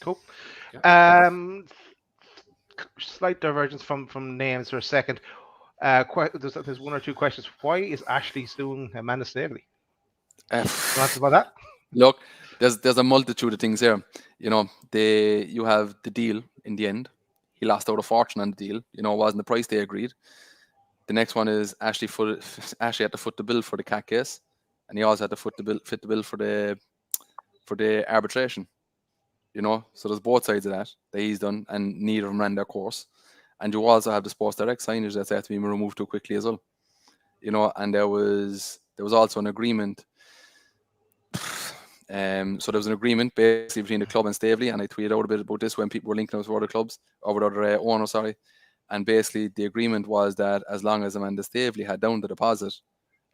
Cool. slight divergence from names for a second. There's one or two questions. Why is Ashley suing Amanda Staveley? Answer about that. Look, there's a multitude of things here. You have the deal in the end. He lost out a fortune on the deal. It wasn't the price they agreed. The next one is Ashley had to foot the bill for the cat case, and he also had to fit the bill for the arbitration. So there's both sides of that he's done, and neither of them ran their course. And you also have the Sports Direct signage that had to be removed too quickly as well. And there was also an agreement. So there was an agreement basically between the club and Staveley, and I tweeted out a bit about this when people were linking us with other clubs or with other owners, sorry. And basically the agreement was that as long as Amanda Staveley had down the deposit,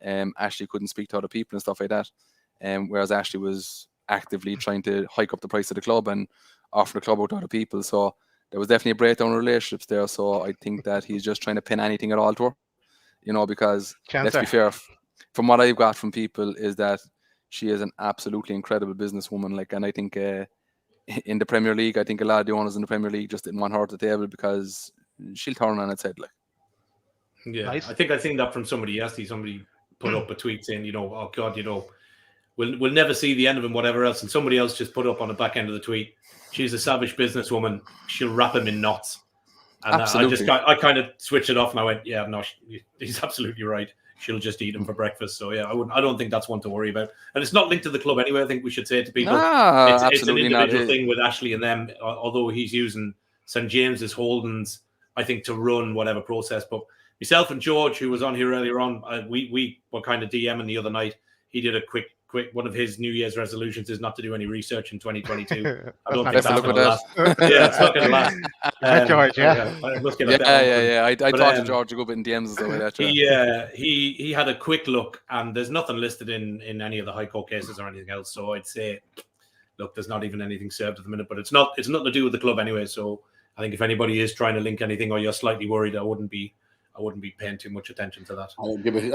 Ashley couldn't speak to other people and stuff like that. Whereas Ashley was actively trying to hike up the price of the club and offer the club out to other people. So there was definitely a breakdown in relationships there. So I think that he's just trying to pin anything at all to her, because let's be fair, from what I've got from people is that she is an absolutely incredible businesswoman. And I think in the Premier League, I think a lot of the owners in the Premier League just didn't want her at the table because she'll turn on its head. Yeah, nice. I think that from somebody yesterday. Somebody put up a tweet saying, oh God, we'll never see the end of him, whatever else. And somebody else just put up on the back end of the tweet, she's a savage businesswoman. She'll wrap him in knots. And I kind of switched it off and I went, yeah, no, he's absolutely right. She'll just eat him for breakfast. So yeah, I don't think that's one to worry about. And it's not linked to the club anyway. I think we should say it to people. It's an individual thing with Ashley and them, although he's using St. James's holdings, I think, to run whatever process. But myself and George, who was on here earlier on, we were kind of DMing the other night. He did a quick one of his New Year's resolutions is not to do any research in 2022. I don't think that's going to last. Yeah, it's not going to last. George, yeah. I talked to George a good bit in DMs and stuff like that. He had a quick look, and there's nothing listed in any of the High Court cases or anything else. So I'd say, look, there's not even anything served at the minute, but it's nothing to do with the club anyway. So I think if anybody is trying to link anything or you're slightly worried, I wouldn't be paying too much attention to that. I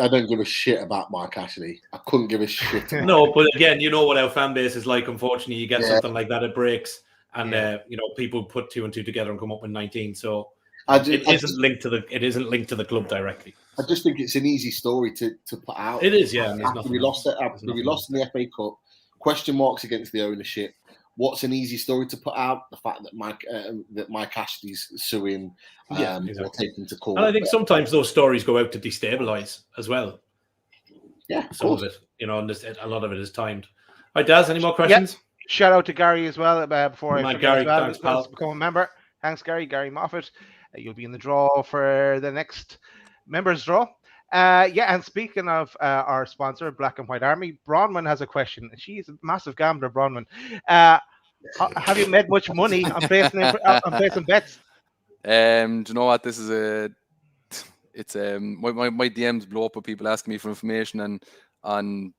don't give a shit about Mike Ashley. I couldn't give a shit. No, but again, you know what our fan base is like. Unfortunately, you get something like that, it breaks, and people put 2 and 2 together and come up with 19. So it isn't linked to the club directly. I just think it's an easy story to put out. It is, yeah. After we lost in the FA Cup, question marks against the ownership. What's an easy story to put out? The fact that Mike Ashley's suing exactly. Or taken to court. And I think sometimes those stories go out to destabilise as well. Yeah, some of it, and a lot of it is timed. All right, Daz, any more questions? Yeah. Shout out to Gary as well before I forget Gary, as well. thanks, pal. Become a member. Thanks, Gary Moffat. You'll be in the draw for the next members draw. And speaking of our sponsor, Black and White Army, Bronwyn has a question. She's a massive gambler, Bronwyn. Have you made much money on placing bets? Do you know what? This is my DMs blow up with people asking me for information and on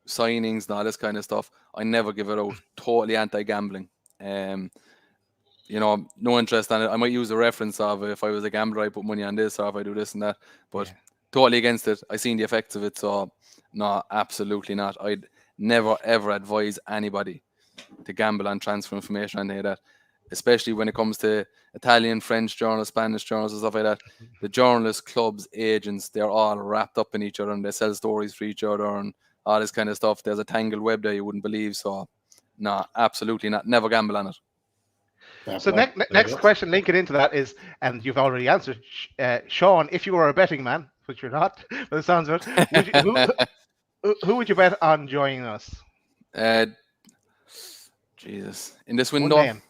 signings and all this kind of stuff. I never give it out. Totally anti-gambling. No interest on it. I might use a reference of if I was a gambler, I put money on this, or if I do this and that. But totally against it. I seen the effects of it, so no, absolutely not. I'd never ever advise anybody to gamble on transfer information or anything like that. Especially when it comes to Italian, French journals, Spanish journals and stuff like that. The journalists, clubs, agents, they're all wrapped up in each other and they sell stories for each other and all this kind of stuff. There's a tangled web there you wouldn't believe. So no, absolutely not. Never gamble on it. So next question linking into that is, and you've already answered, Sean, if you were a betting man, which you're not, but it sounds good, who would you bet on joining us? Jesus. In this window?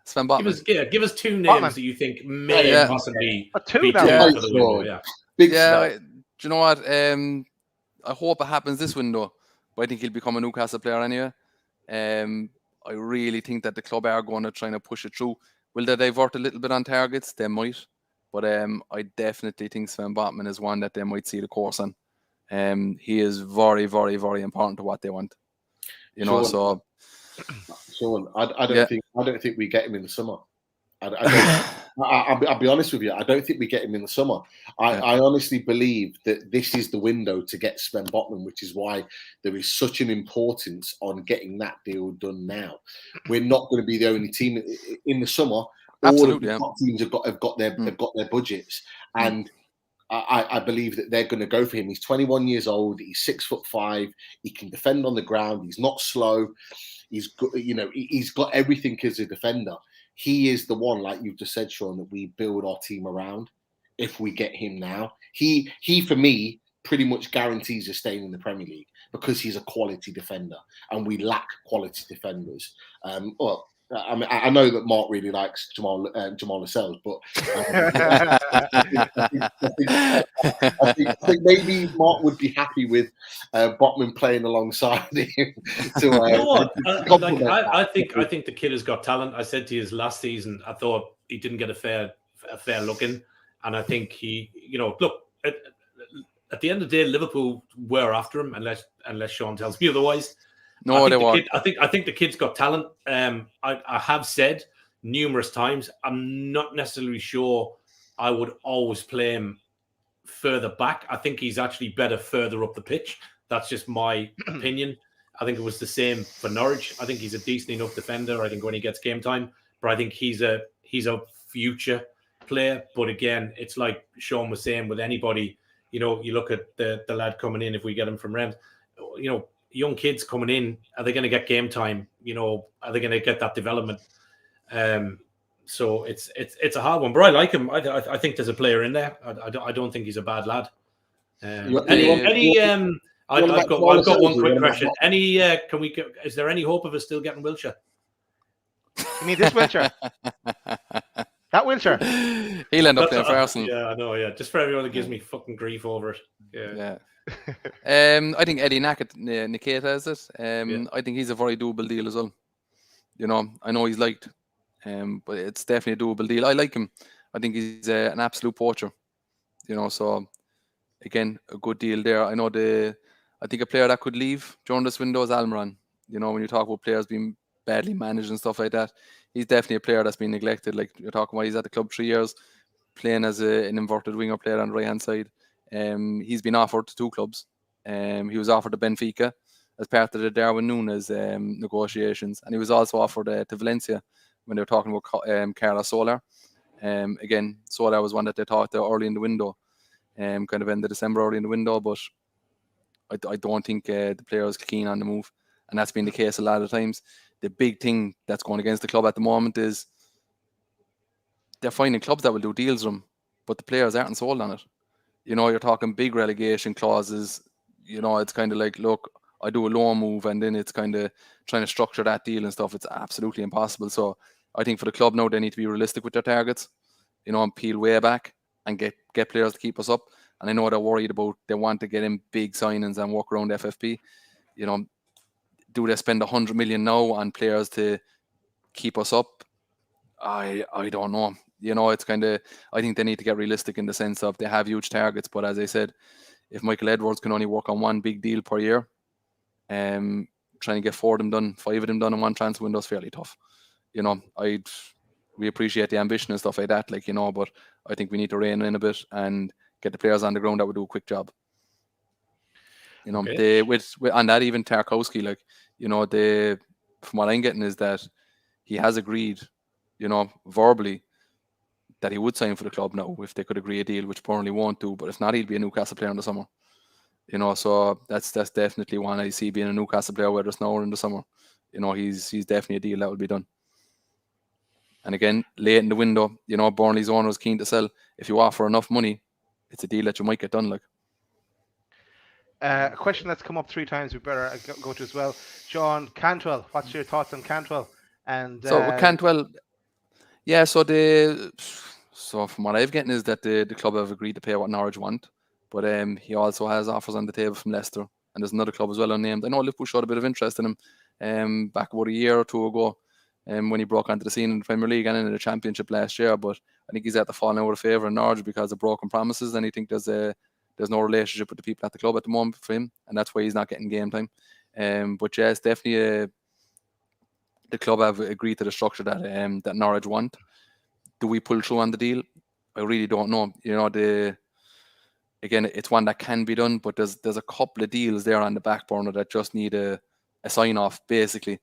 Sven Botman. Give us 2 names that you think may possibly be for the window. Do you know what? I hope it happens this window, but I think he'll become a Newcastle player anyway. I really think that the club are going to try and push it through. Will they divert a little bit on targets? They might. But I definitely think Sven Botman is one that they might see the course on. He is very, very, very important to what they want. Sean, I don't think we get him in the summer. I'll be honest with you. I don't think we get him in the summer. I honestly believe that this is the window to get Sven Botman, which is why there is such an importance on getting that deal done now. We're not going to be the only team in the summer. all of the top teams have got their budgets, and I believe that they're going to go for him. He's 21 years old. He's 6'5". He can defend on the ground. He's not slow. He's got, he's got everything as a defender. He is the one, like you've just said, Sean, that we build our team around. If we get him now, he for me pretty much guarantees us staying in the Premier League because he's a quality defender, and we lack quality defenders. Well, I mean, I know that Mark really likes Jamal Lascelles, but I think maybe Mark would be happy with Botman playing alongside him. You know what? I think the kid has got talent. I said to you last season, I thought he didn't get a fair look in, and I think he, look at the end of the day, Liverpool were after him, unless Sean tells me otherwise. No, they weren't. I think the kid's got talent. I have said numerous times, I'm not necessarily sure I would always play him further back. I think he's actually better further up the pitch. That's just my opinion. I think it was the same for Norwich. I think he's a decent enough defender. I think when he gets game time, but I think he's a future player. But again, it's like Sean was saying with anybody. You look at the lad coming in. If we get him from Rams, young kids coming in, are they going to get game time? Are they going to get that development? So it's a hard one, but I like him. I think there's a player in there. I don't think he's a bad lad. I've got one quick question. Is there any hope of us still getting Wilshere? You mean this Wilshere? That Wilshere? He'll end up playing for Arsenal. Yeah, I know. Yeah, just for everyone that gives me fucking grief over it. Yeah. I think Eddie Nikita has it. I think he's a very doable deal as well. I know he's liked, but it's definitely a doable deal. I like him. I think he's an absolute poacher. So again, a good deal there. I think a player that could leave during this window is Almiron. When you talk about players being badly managed and stuff like that, he's definitely a player that's been neglected. Like you're talking about, he's at the club 3 years, playing as an inverted winger player on the right hand side. He's been offered to 2 clubs. He was offered to Benfica as part of the Darwin Núñez negotiations, and he was also offered to Valencia when they were talking about Carlos Soler. Again, Soler was one that they thought early in the window, kind of end of December, early in the window, but I don't think the player is keen on the move, and that's been the case a lot of times. The big thing that's going against the club at the moment is they're finding clubs that will do deals with them, but the players aren't sold on it. You're talking big relegation clauses. It's kind of like, look, I do a loan move, and then it's kind of trying to structure that deal and stuff. It's absolutely impossible. So I think for the club now, they need to be realistic with their targets, and peel way back and get players to keep us up. And I know they're worried about, they want to get in big signings and work around FFP. Do they spend 100 million now on players to keep us up? I don't know. It's kind of, I think they need to get realistic in the sense of they have huge targets. But as I said, if Michael Edwards can only work on one big deal per year, trying to get 4 of them done, 5 of them done in one transfer window is fairly tough. We appreciate the ambition and stuff like that, but I think we need to rein in a bit and get the players on the ground that would do a quick job. Okay. On that, even Tarkowski, from what I'm getting is that he has agreed, verbally, that he would sign for the club now if they could agree a deal, which Burnley won't do. But if not, he'll be a Newcastle player in the summer. So that's definitely one I see being a Newcastle player, whether it's now or in the summer. He's definitely a deal that will be done. And again, late in the window, Burnley's owner is keen to sell. If you offer enough money, it's a deal that you might get done. A question that's come up 3 times we better go to as well. Sean, Cantwell, what's your thoughts on Cantwell? And so with Cantwell, yeah. So from what I've getting is that the club have agreed to pay what Norwich want, but he also has offers on the table from Leicester, and there's another club as well unnamed. I know Liverpool showed a bit of interest in him back about a year or 2 ago, when he broke onto the scene in the Premier League and in the Championship last year. But I think he's at the falling out of favour in Norwich because of broken promises, and I think there's no relationship with the people at the club at the moment for him, and that's why he's not getting game time. But yeah, it's definitely the club have agreed to the structure that Norwich want. Do we pull through on the deal? I really don't know. Again, it's one that can be done, but there's a couple of deals there on the back burner that just need a sign off, basically.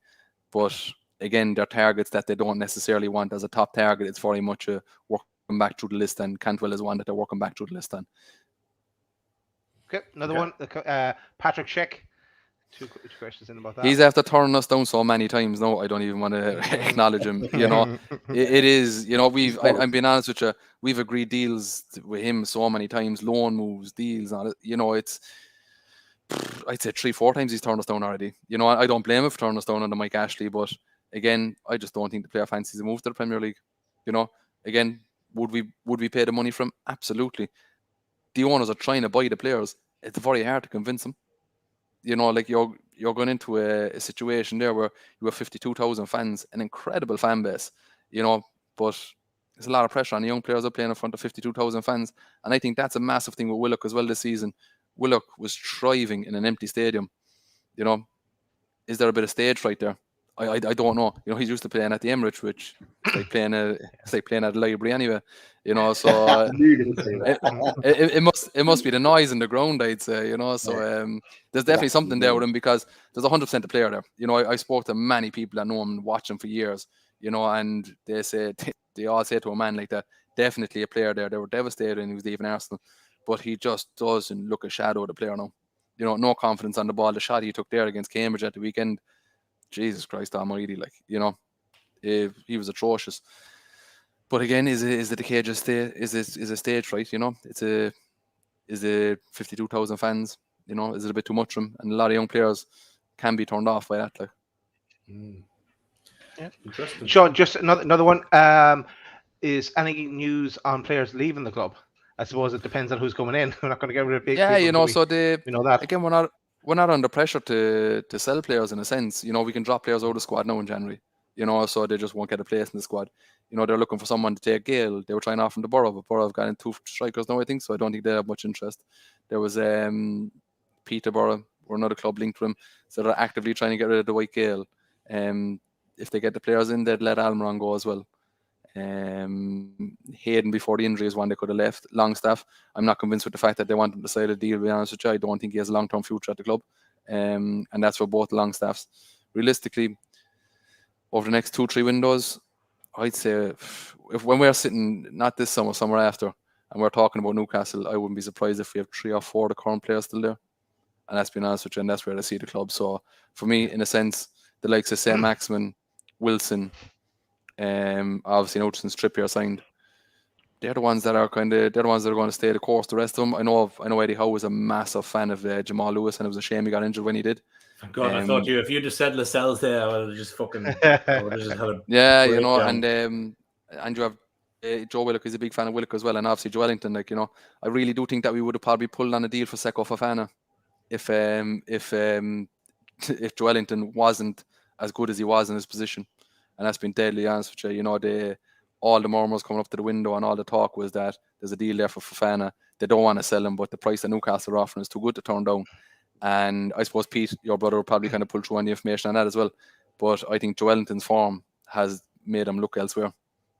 But again, they're targets that they don't necessarily want as a top target. It's very much a working back through the list, and Cantwell is one that they're working back through the list on. Okay, another one. Patrick Schick. Two questions in about that. He's after turning us down so many times. No, I don't even want to acknowledge him. You know, it is. You know, I'm being honest with you. We've agreed deals with him so many times, loan moves, deals. You know, it's. I'd say 3-4 times he's turned us down already. You know, I don't blame him for turning us down under Mike Ashley, but again, I just don't think the player fancies a move to the Premier League. You know, again, would we pay the money for him? Absolutely. The owners are trying to buy the players. It's very hard to convince them. You know, like you're going into a situation there where you have 52,000 fans, an incredible fan base, you know, but there's a lot of pressure on the young players that are playing in front of 52,000 fans. And I think that's a massive thing with Willock as well this season. Willock was thriving in an empty stadium. You know, is there a bit of stage fright there? I don't know. You know, he's used to playing at the Emirates, which is like playing at the library anyway. You know, so it must be the noise in the ground, I'd say. You know, so there's definitely something there with him, because there's 100% a player there. You know, I spoke to many people that know him and watch him for years. You know, and they all say to a man like that, definitely a player there. They were devastated when he was leaving Arsenal, but he just doesn't look a shadow of the player now. You know, no confidence on the ball. The shot he took there against Cambridge at the weekend, Jesus Christ almighty, like, you know, he was atrocious. But again, is it the cage is a stage right? You know, is it 52,000 fans? You know, is it a bit too much for him? And a lot of young players can be turned off by that. Like, yeah, interesting. Sean, just another one. Is any news on players leaving the club? I suppose it depends on who's coming in. We're not going to get rid of big people. You know, so we know that. Again, we're not under pressure to sell players in a sense. You know, we can drop players out of the squad now in January. You know, so they just won't get a place in the squad. You know, they're looking for someone to take Gale. They were trying off from the Borough, but Borough have gotten 2 strikers now, I think. So I don't think they have much interest. There was Peterborough, or another club linked to him. So they're actively trying to get rid of the White Gale. If they get the players in, they'd let Almiron go as well. Hayden before the injury is one they could have left. Longstaff, I'm not convinced with the fact that they want him to sign a deal, to be honest with you. I don't think he has a long-term future at the club. And that's for both Longstaffs. Realistically, over the next 2-3 windows, I'd say when we're sitting, not this summer, summer after, and we're talking about Newcastle, I wouldn't be surprised if we have 3 or 4 of the current players still there. And that's being honest with you, and that's where I see the club. So for me, in a sense, the likes of Saint-Maximin, Wilson, obviously Hutchinson's Trippier signed. They're the ones that are going to stay the course. The rest of them, I know Eddie Howe was a massive fan of Jamal Lewis, and it was a shame he got injured when he did. God, I thought if you'd have said Lascelles there, I would have just fucking. You know, and you have Joe Willock is a big fan of Willock as well, and obviously Joelinton. Like, you know, I really do think that we would have probably pulled on a deal for Seko Fofana if Joelinton wasn't as good as he was in his position. And that's been deadly honest with you. You know, all the murmurs coming up to the window and all the talk was that there's a deal there for Fofana. They don't want to sell him, but the price that Newcastle are offering is too good to turn down. And I suppose Pete, your brother, will probably kind of pull through on the information on that as well. But I think Joelinton's form has made him look elsewhere.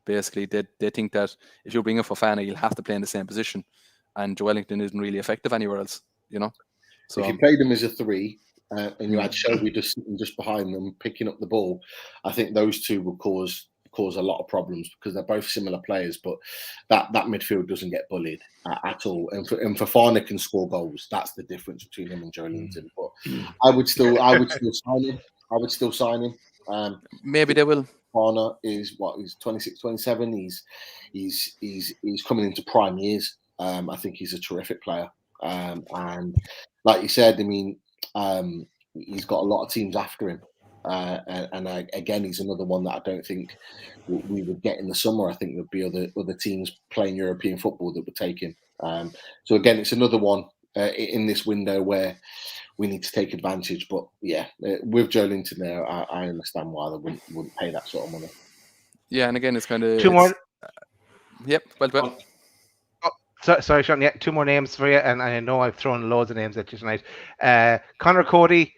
Basically, they think that if you bring in Fofana, you'll have to play in the same position. And Joelinton isn't really effective anywhere else, you know. So if you played him as a 3, and you had Shelby just sitting just behind them, picking up the ball, I think those two will cause a lot of problems, because they're both similar players, but that midfield doesn't get bullied at all. And Fofana can score goals. That's the difference between him and Joelinton. But I would still sign him. I would still sign him. Maybe they will. Fofana is he's 26, 27. He's coming into prime years. I think he's a terrific player. And like you said, I mean, he's got a lot of teams after him. Again, he's another one that I don't think we would get in the summer. I think there'd be other teams playing European football that would take him. So again, it's another one in this window where we need to take advantage. But yeah, with Joelinton there, I understand why they wouldn't pay that sort of money. Yeah, and again, it's kind of 2 more. Yep, well. Sorry, Sean. Yeah, 2 more names for you, and I know I've thrown loads of names at you tonight. Connor Cody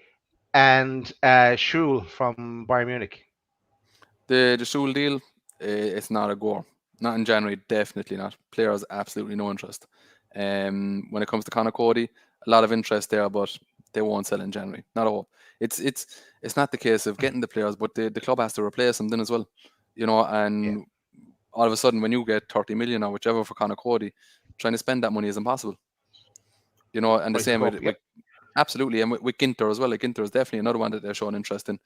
and Schul from Bayern Munich. The Schul deal, it's not a go. Not in January, definitely not. Players absolutely no interest. When it comes to Connor Cody, a lot of interest there, but they won't sell in January. Not all. It's not the case of getting the players, but the club has to replace them then as well. And all of a sudden when you get 30 million or whichever for Conor Cody, trying to spend that money is impossible. And the same with absolutely, and with Ginter as well. Like Ginter is definitely another one that they're showing interest in,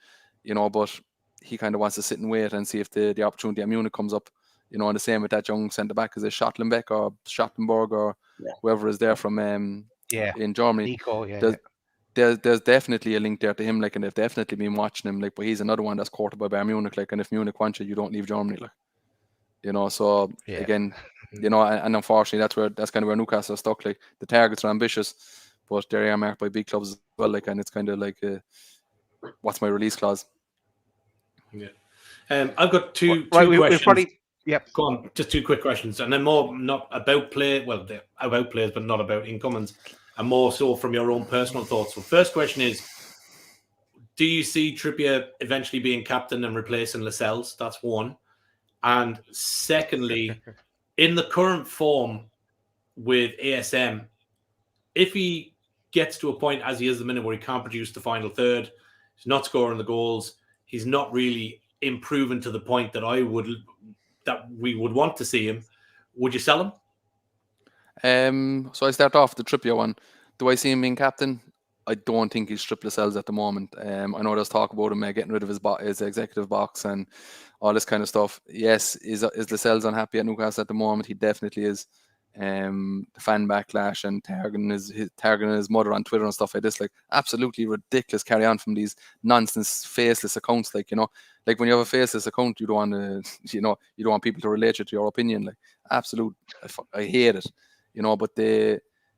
but he kind of wants to sit and wait and see if the opportunity at Munich comes up. And the same with that young centre back, is it Schottlenbeck or Schattenberg or whoever is there from in Germany. Nico, There's definitely a link there to him, like, and they've definitely been watching him, like, but he's another one that's courted by Bayern Munich, like, and if Munich wants you, you don't leave Germany, like, so again, and unfortunately that's kind of where Newcastle are stuck. Like, the targets are ambitious, but they are marked by big clubs as well, like, and it's kind of like, what's my release clause? Yeah, I've got two questions. Yep. Go on, just two quick questions, and then more not about play. Well, they're about players, but not about incomings, and more so from your own personal thoughts. So, first question is: do you see Trippier eventually being captain and replacing Lascelles? That's one. And secondly, in the current form with ASM, if he gets to a point as he is at the minute where he can't produce the final third, he's not scoring the goals, he's not really improving to the point that we would want to see him, would you sell him? So I start off the Trippier one. Do I see him being captain? I don't think he's stripped Lascelles at the moment. I know there's talk about him getting rid of his executive box and all this kind of stuff. Yes, is Lascelles unhappy at Newcastle at the moment? He definitely is. The fan backlash and targeting his mother on Twitter and stuff like this, like, absolutely ridiculous carry on from these nonsense faceless accounts. Like, like when you have a faceless account, you don't want to, you don't want people to relate you to your opinion. Like, absolute, I hate it. But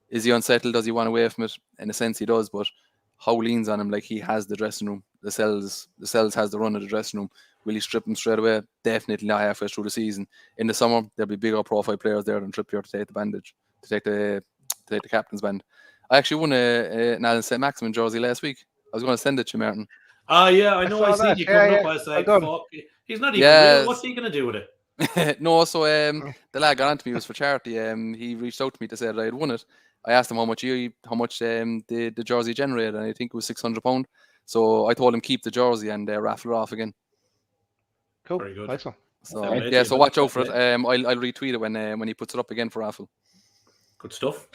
is he unsettled? Does he want away from it? In a sense, he does. But how leans on him? Like, he has the dressing room. Lascelles has the run of the dressing room. Will he strip him straight away? Definitely not halfway through the season. In the summer, there'll be bigger profile players there than Trippier to take the bandage, to take the captain's band. I actually won an Allan Saint-Maximin jersey last week. I was going to send it to you, Martin. Yeah, I know. I seen you coming up. I was like, fuck, he's not even real. What's he going to do with it? No, so the lad got on to me. It was for charity. He reached out to me to say that I had won it. I asked him how much the jersey generated, and I think it was £600. So I told him keep the jersey and raffle it off again. Cool. Very good. Nice one. So so watch out for it. I'll retweet it when he puts it up again for raffle. Good stuff.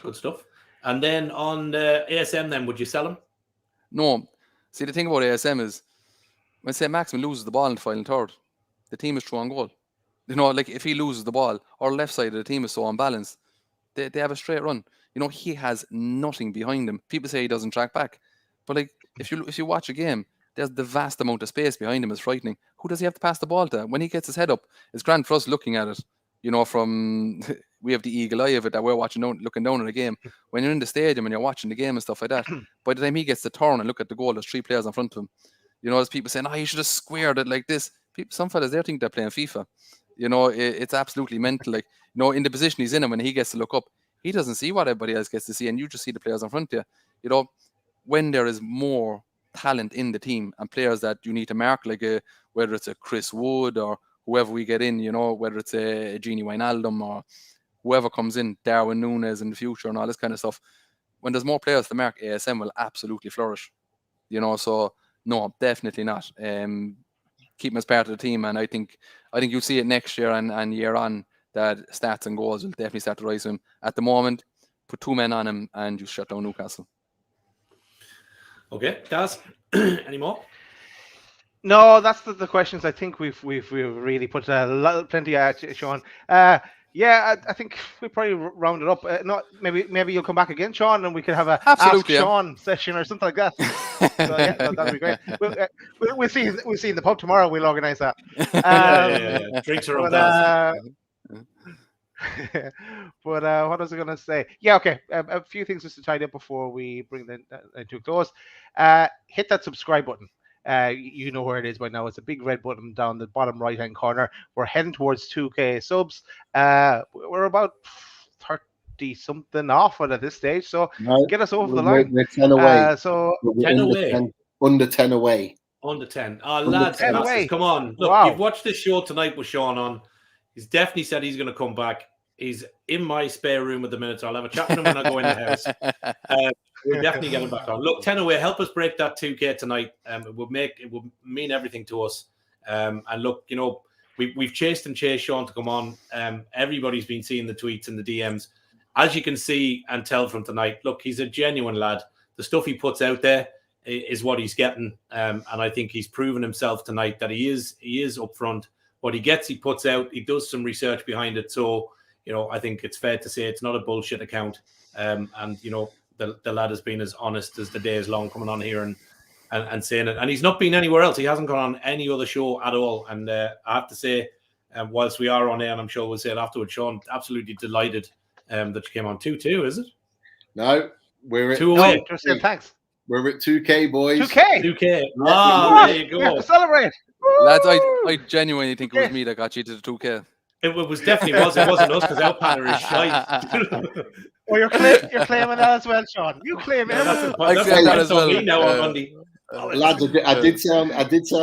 And then on the ASM, then would you sell him? No. See, the thing about ASM is when Saint-Maximin loses the ball in the final third, the team is through on goal. Like, if he loses the ball, our left side of the team is so unbalanced, they have a straight run. He has nothing behind him. People say he doesn't track back, but like, if you watch a game, there's the vast amount of space behind him is frightening. Who does he have to pass the ball to? When he gets his head up, it's grand for us looking at it. From we have the eagle eye of it that we're looking down at the game. When you're in the stadium and you're watching the game and stuff like that, by the time he gets to turn and look at the goal, there's 3 players in front of him. There's people saying, "Oh, you should have squared it like this." Some fellas there think they're playing FIFA. It's absolutely mental. Like, in the position he's in, and when he gets to look up, he doesn't see what everybody else gets to see, and you just see the players in front of you. When there is more talent in the team and players that you need to mark, like whether it's a Chris Wood or whoever we get in, whether it's a Gini Wijnaldum or whoever comes in, Darwin Núñez in the future and all this kind of stuff. When there's more players to mark, ASM will absolutely flourish. So no, definitely not. Keep him as part of the team, and I think you'll see it next year and year on that stats and goals will definitely start to rise him. At the moment, put 2 men on him and you shut down Newcastle. Okay, Gaz, any more? No, that's the questions. I think we've really put plenty out, Sean. I think we probably rounded up. Maybe you'll come back again, Sean, and we could have a Ask Sean session or something like that. So that'd be great. We'll see in the pub tomorrow. We'll organise that. Yeah. Drinks are on that. But what was I going to say? Yeah, okay. A few things just to tidy up before we bring that to a close. Hit that subscribe button. You know where it is by now. It's a big red button down the bottom right hand corner. We're heading towards 2K subs. We're about 30 something off at this stage, so get us over the line. We're 10 away. We're 10 away. Under 10 away. Under 10. Lads, 10 away. Come on. Look, you've watched this show tonight with Sean on. He's definitely said he's going to come back. He's in my spare room at the minute, so I'll have a chat with him when I go in the house. We'll definitely get him back on. Look, 10 away, help us break that 2K tonight. It would mean everything to us. And look, you know, we've chased Sean to come on. Everybody's been seeing the tweets and the DMs. As you can see and tell from tonight, look, he's a genuine lad. The stuff he puts out there is what he's getting. And I think he's proven himself tonight that he is upfront. What he gets, he puts out. He does some research behind it. So, you know, I think it's fair to say it's not a bullshit account. And, you know, the lad has been as honest as the day is long coming on here and saying it. And he's not been anywhere else. He hasn't gone on any other show at all. And I have to say, whilst we are on air, and I'm sure we'll say it afterwards, Sean, absolutely delighted that you came on 2-2, is it? No, we're at 2 away. Just saying thanks. We're at 2K, boys. 2K. There you go. We have to celebrate. Lads, I genuinely think it was me that got you to the 2K. It was definitely was. It wasn't us because our panel is shite. Well, you're claiming that as well, Sean. You claim it. That's that as well. Me now on Monday. Lads, I did say on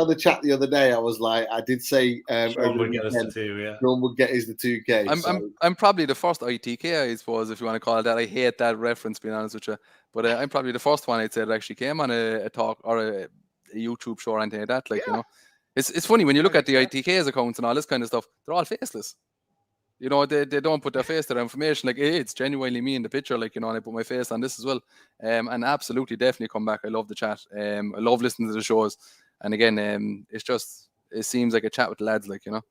the chat the other day. I was like, I did say Sean would get us the 2. Yeah, Sean would get his the 2K. I'm probably the first ITK, I suppose, if you want to call it that. I hate that reference, being honest with you. But I'm probably the first one I'd say that actually came on a talk or a YouTube show or anything like that. Like, you know, it's funny when you look at the ITK's accounts and all this kind of stuff. They're all faceless. You know, they don't put their face to their information. Like, hey, it's genuinely me in the picture. Like, you know, and I put my face on this as well. And absolutely, definitely come back. I love the chat. I love listening to the shows. And again, it seems like a chat with the lads, like, you know.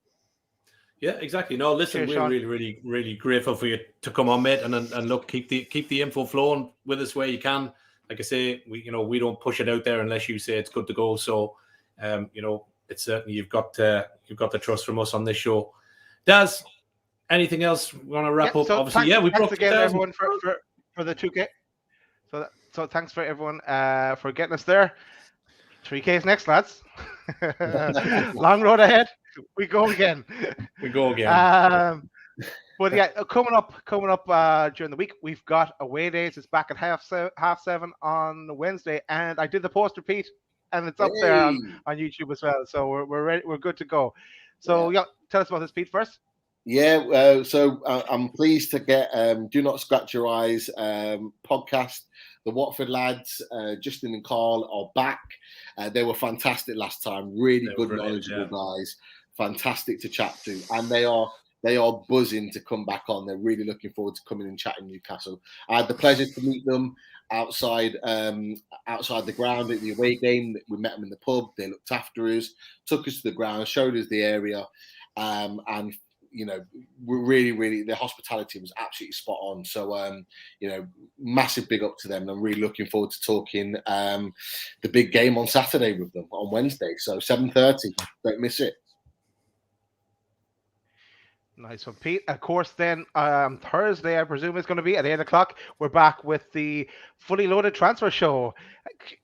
Yeah, exactly. No, listen, we're really, really, really grateful for you to come on, mate. And look, keep the info flowing with us where you can. Like I say, we don't push it out there unless you say it's good to go. So, you know, it's certainly you've got the trust from us on this show. Daz, anything else we want to wrap up? So obviously, we broke again, everyone, for the 2K. So thanks for everyone for getting us there. 3K's next, lads. Long road ahead. We go again. But yeah, coming up during the week, we've got away days. It's back at 7:30 on Wednesday, and I did the poster, Pete, and it's up there on YouTube as well. So we're ready. We're good to go. So tell us about this, Pete, first. Yeah, so I'm pleased to get Do Not Scratch Your Eyes podcast. The Watford lads, Justin and Carl, are back. They were fantastic last time. Really good, knowledgeable guys. Fantastic to chat to, and they are buzzing to come back on. They're really looking forward to coming and chatting Newcastle. I had the pleasure to meet them outside the ground at the away game. We met them in the pub. They looked after us, took us to the ground, showed us the area, and you know, we're really the hospitality was absolutely spot on. So you know, massive big up to them. And I'm really looking forward to talking the big game on Saturday with them on Wednesday. So 7:30, don't miss it. Nice one, Pete. Of course, then Thursday, I presume it's going to be at 8:00. We're back with the fully loaded transfer show.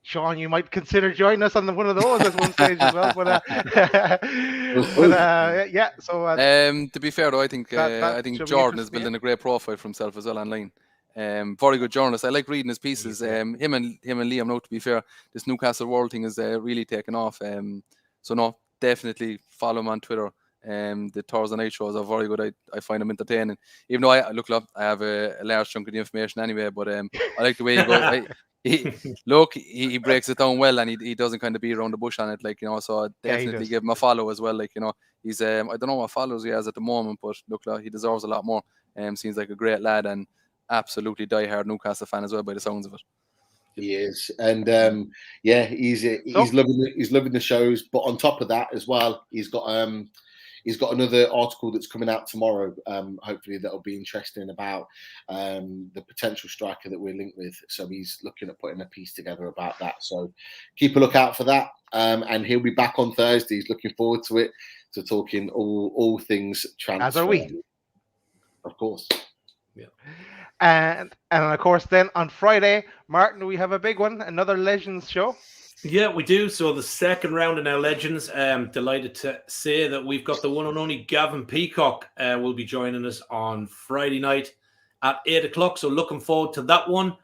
Sean, you might consider joining us on one of those at one stage as well. But yeah. So to be fair, though, I think Jordan is building a great profile for himself as well online. Very good journalist. I like reading his pieces. Him and Liam. No, to be fair, this Newcastle World thing is really taken off. So no, definitely follow him on Twitter. The Thursday night shows are very good. I find them entertaining. Even though I have a large chunk of the information anyway, but I like the way he goes. He breaks it down well, and he doesn't kind of beat around the bush on it, like, you know. So I definitely give him a follow as well. Like, you know, he's I don't know what followers he has at the moment, but he deserves a lot more. Seems like a great lad and absolutely diehard Newcastle fan as well by the sounds of it. He is, and he's loving the shows. But on top of that as well, he's got another article that's coming out tomorrow. Hopefully that'll be interesting about the potential striker that we're linked with. So he's looking at putting a piece together about that. So keep a lookout for that. And he'll be back on Thursday. He's looking forward to it, to talking all things transfer. As are we. Of course. Yeah. And of course, then on Friday, Martin, we have a big one, another Legends show. Yeah, we do. So the second round in our Legends, delighted to say that we've got the one and only Gavin Peacock will be joining us on Friday night at 8:00. So looking forward to that one.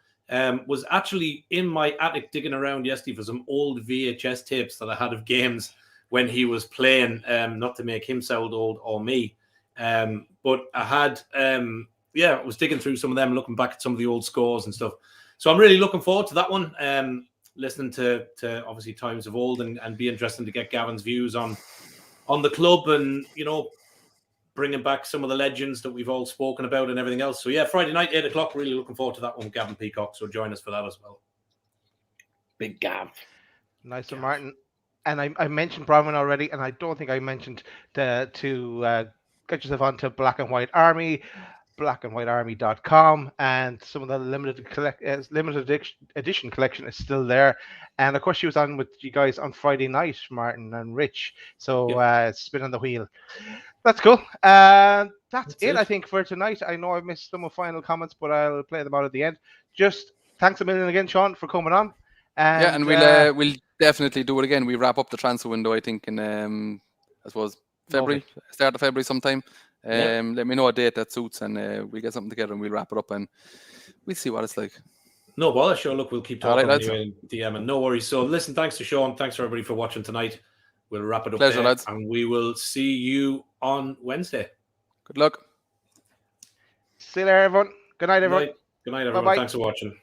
Was actually in my attic digging around yesterday for some old VHS tapes that I had of games when he was playing, not to make him sound old or me. But I had, I was digging through some of them, looking back at some of the old scores and stuff. So I'm really looking forward to that one. Listening to obviously Times of Old and be interesting to get Gavin's views on the club and, you know, bringing back some of the legends that we've all spoken about and everything else. So yeah, Friday night, 8 o'clock, really looking forward to that one with Gavin Peacock. So join us for that as well. Big Gav. Nice one, Martin. And I mentioned Bronwyn already, and I don't think I mentioned to get yourself onto Black and White Army, blackandwhitearmy.com, and some of the limited edition collection is still there. And of course, she was on with you guys on Friday night, Martin and Rich. So spin on the wheel. That's cool. That's it, I think, for tonight. I know I missed some of final comments, but I'll play them out at the end. Just thanks a million again, Sean, for coming on. And we'll definitely do it again. We wrap up the transfer window, I think, in I suppose February, start of February sometime. Let me know a date that suits, and we'll get something together and we'll wrap it up and we'll see what it's like. No bother, sure. Look, we'll keep talking anyway in DM, and no worries. So listen, thanks to Sean, thanks for everybody for watching tonight. We'll wrap it up there, lads. And we will see you on Wednesday. Good luck. See you there, everyone. Good night, everyone. Good night, everyone. Bye-bye. Thanks for watching.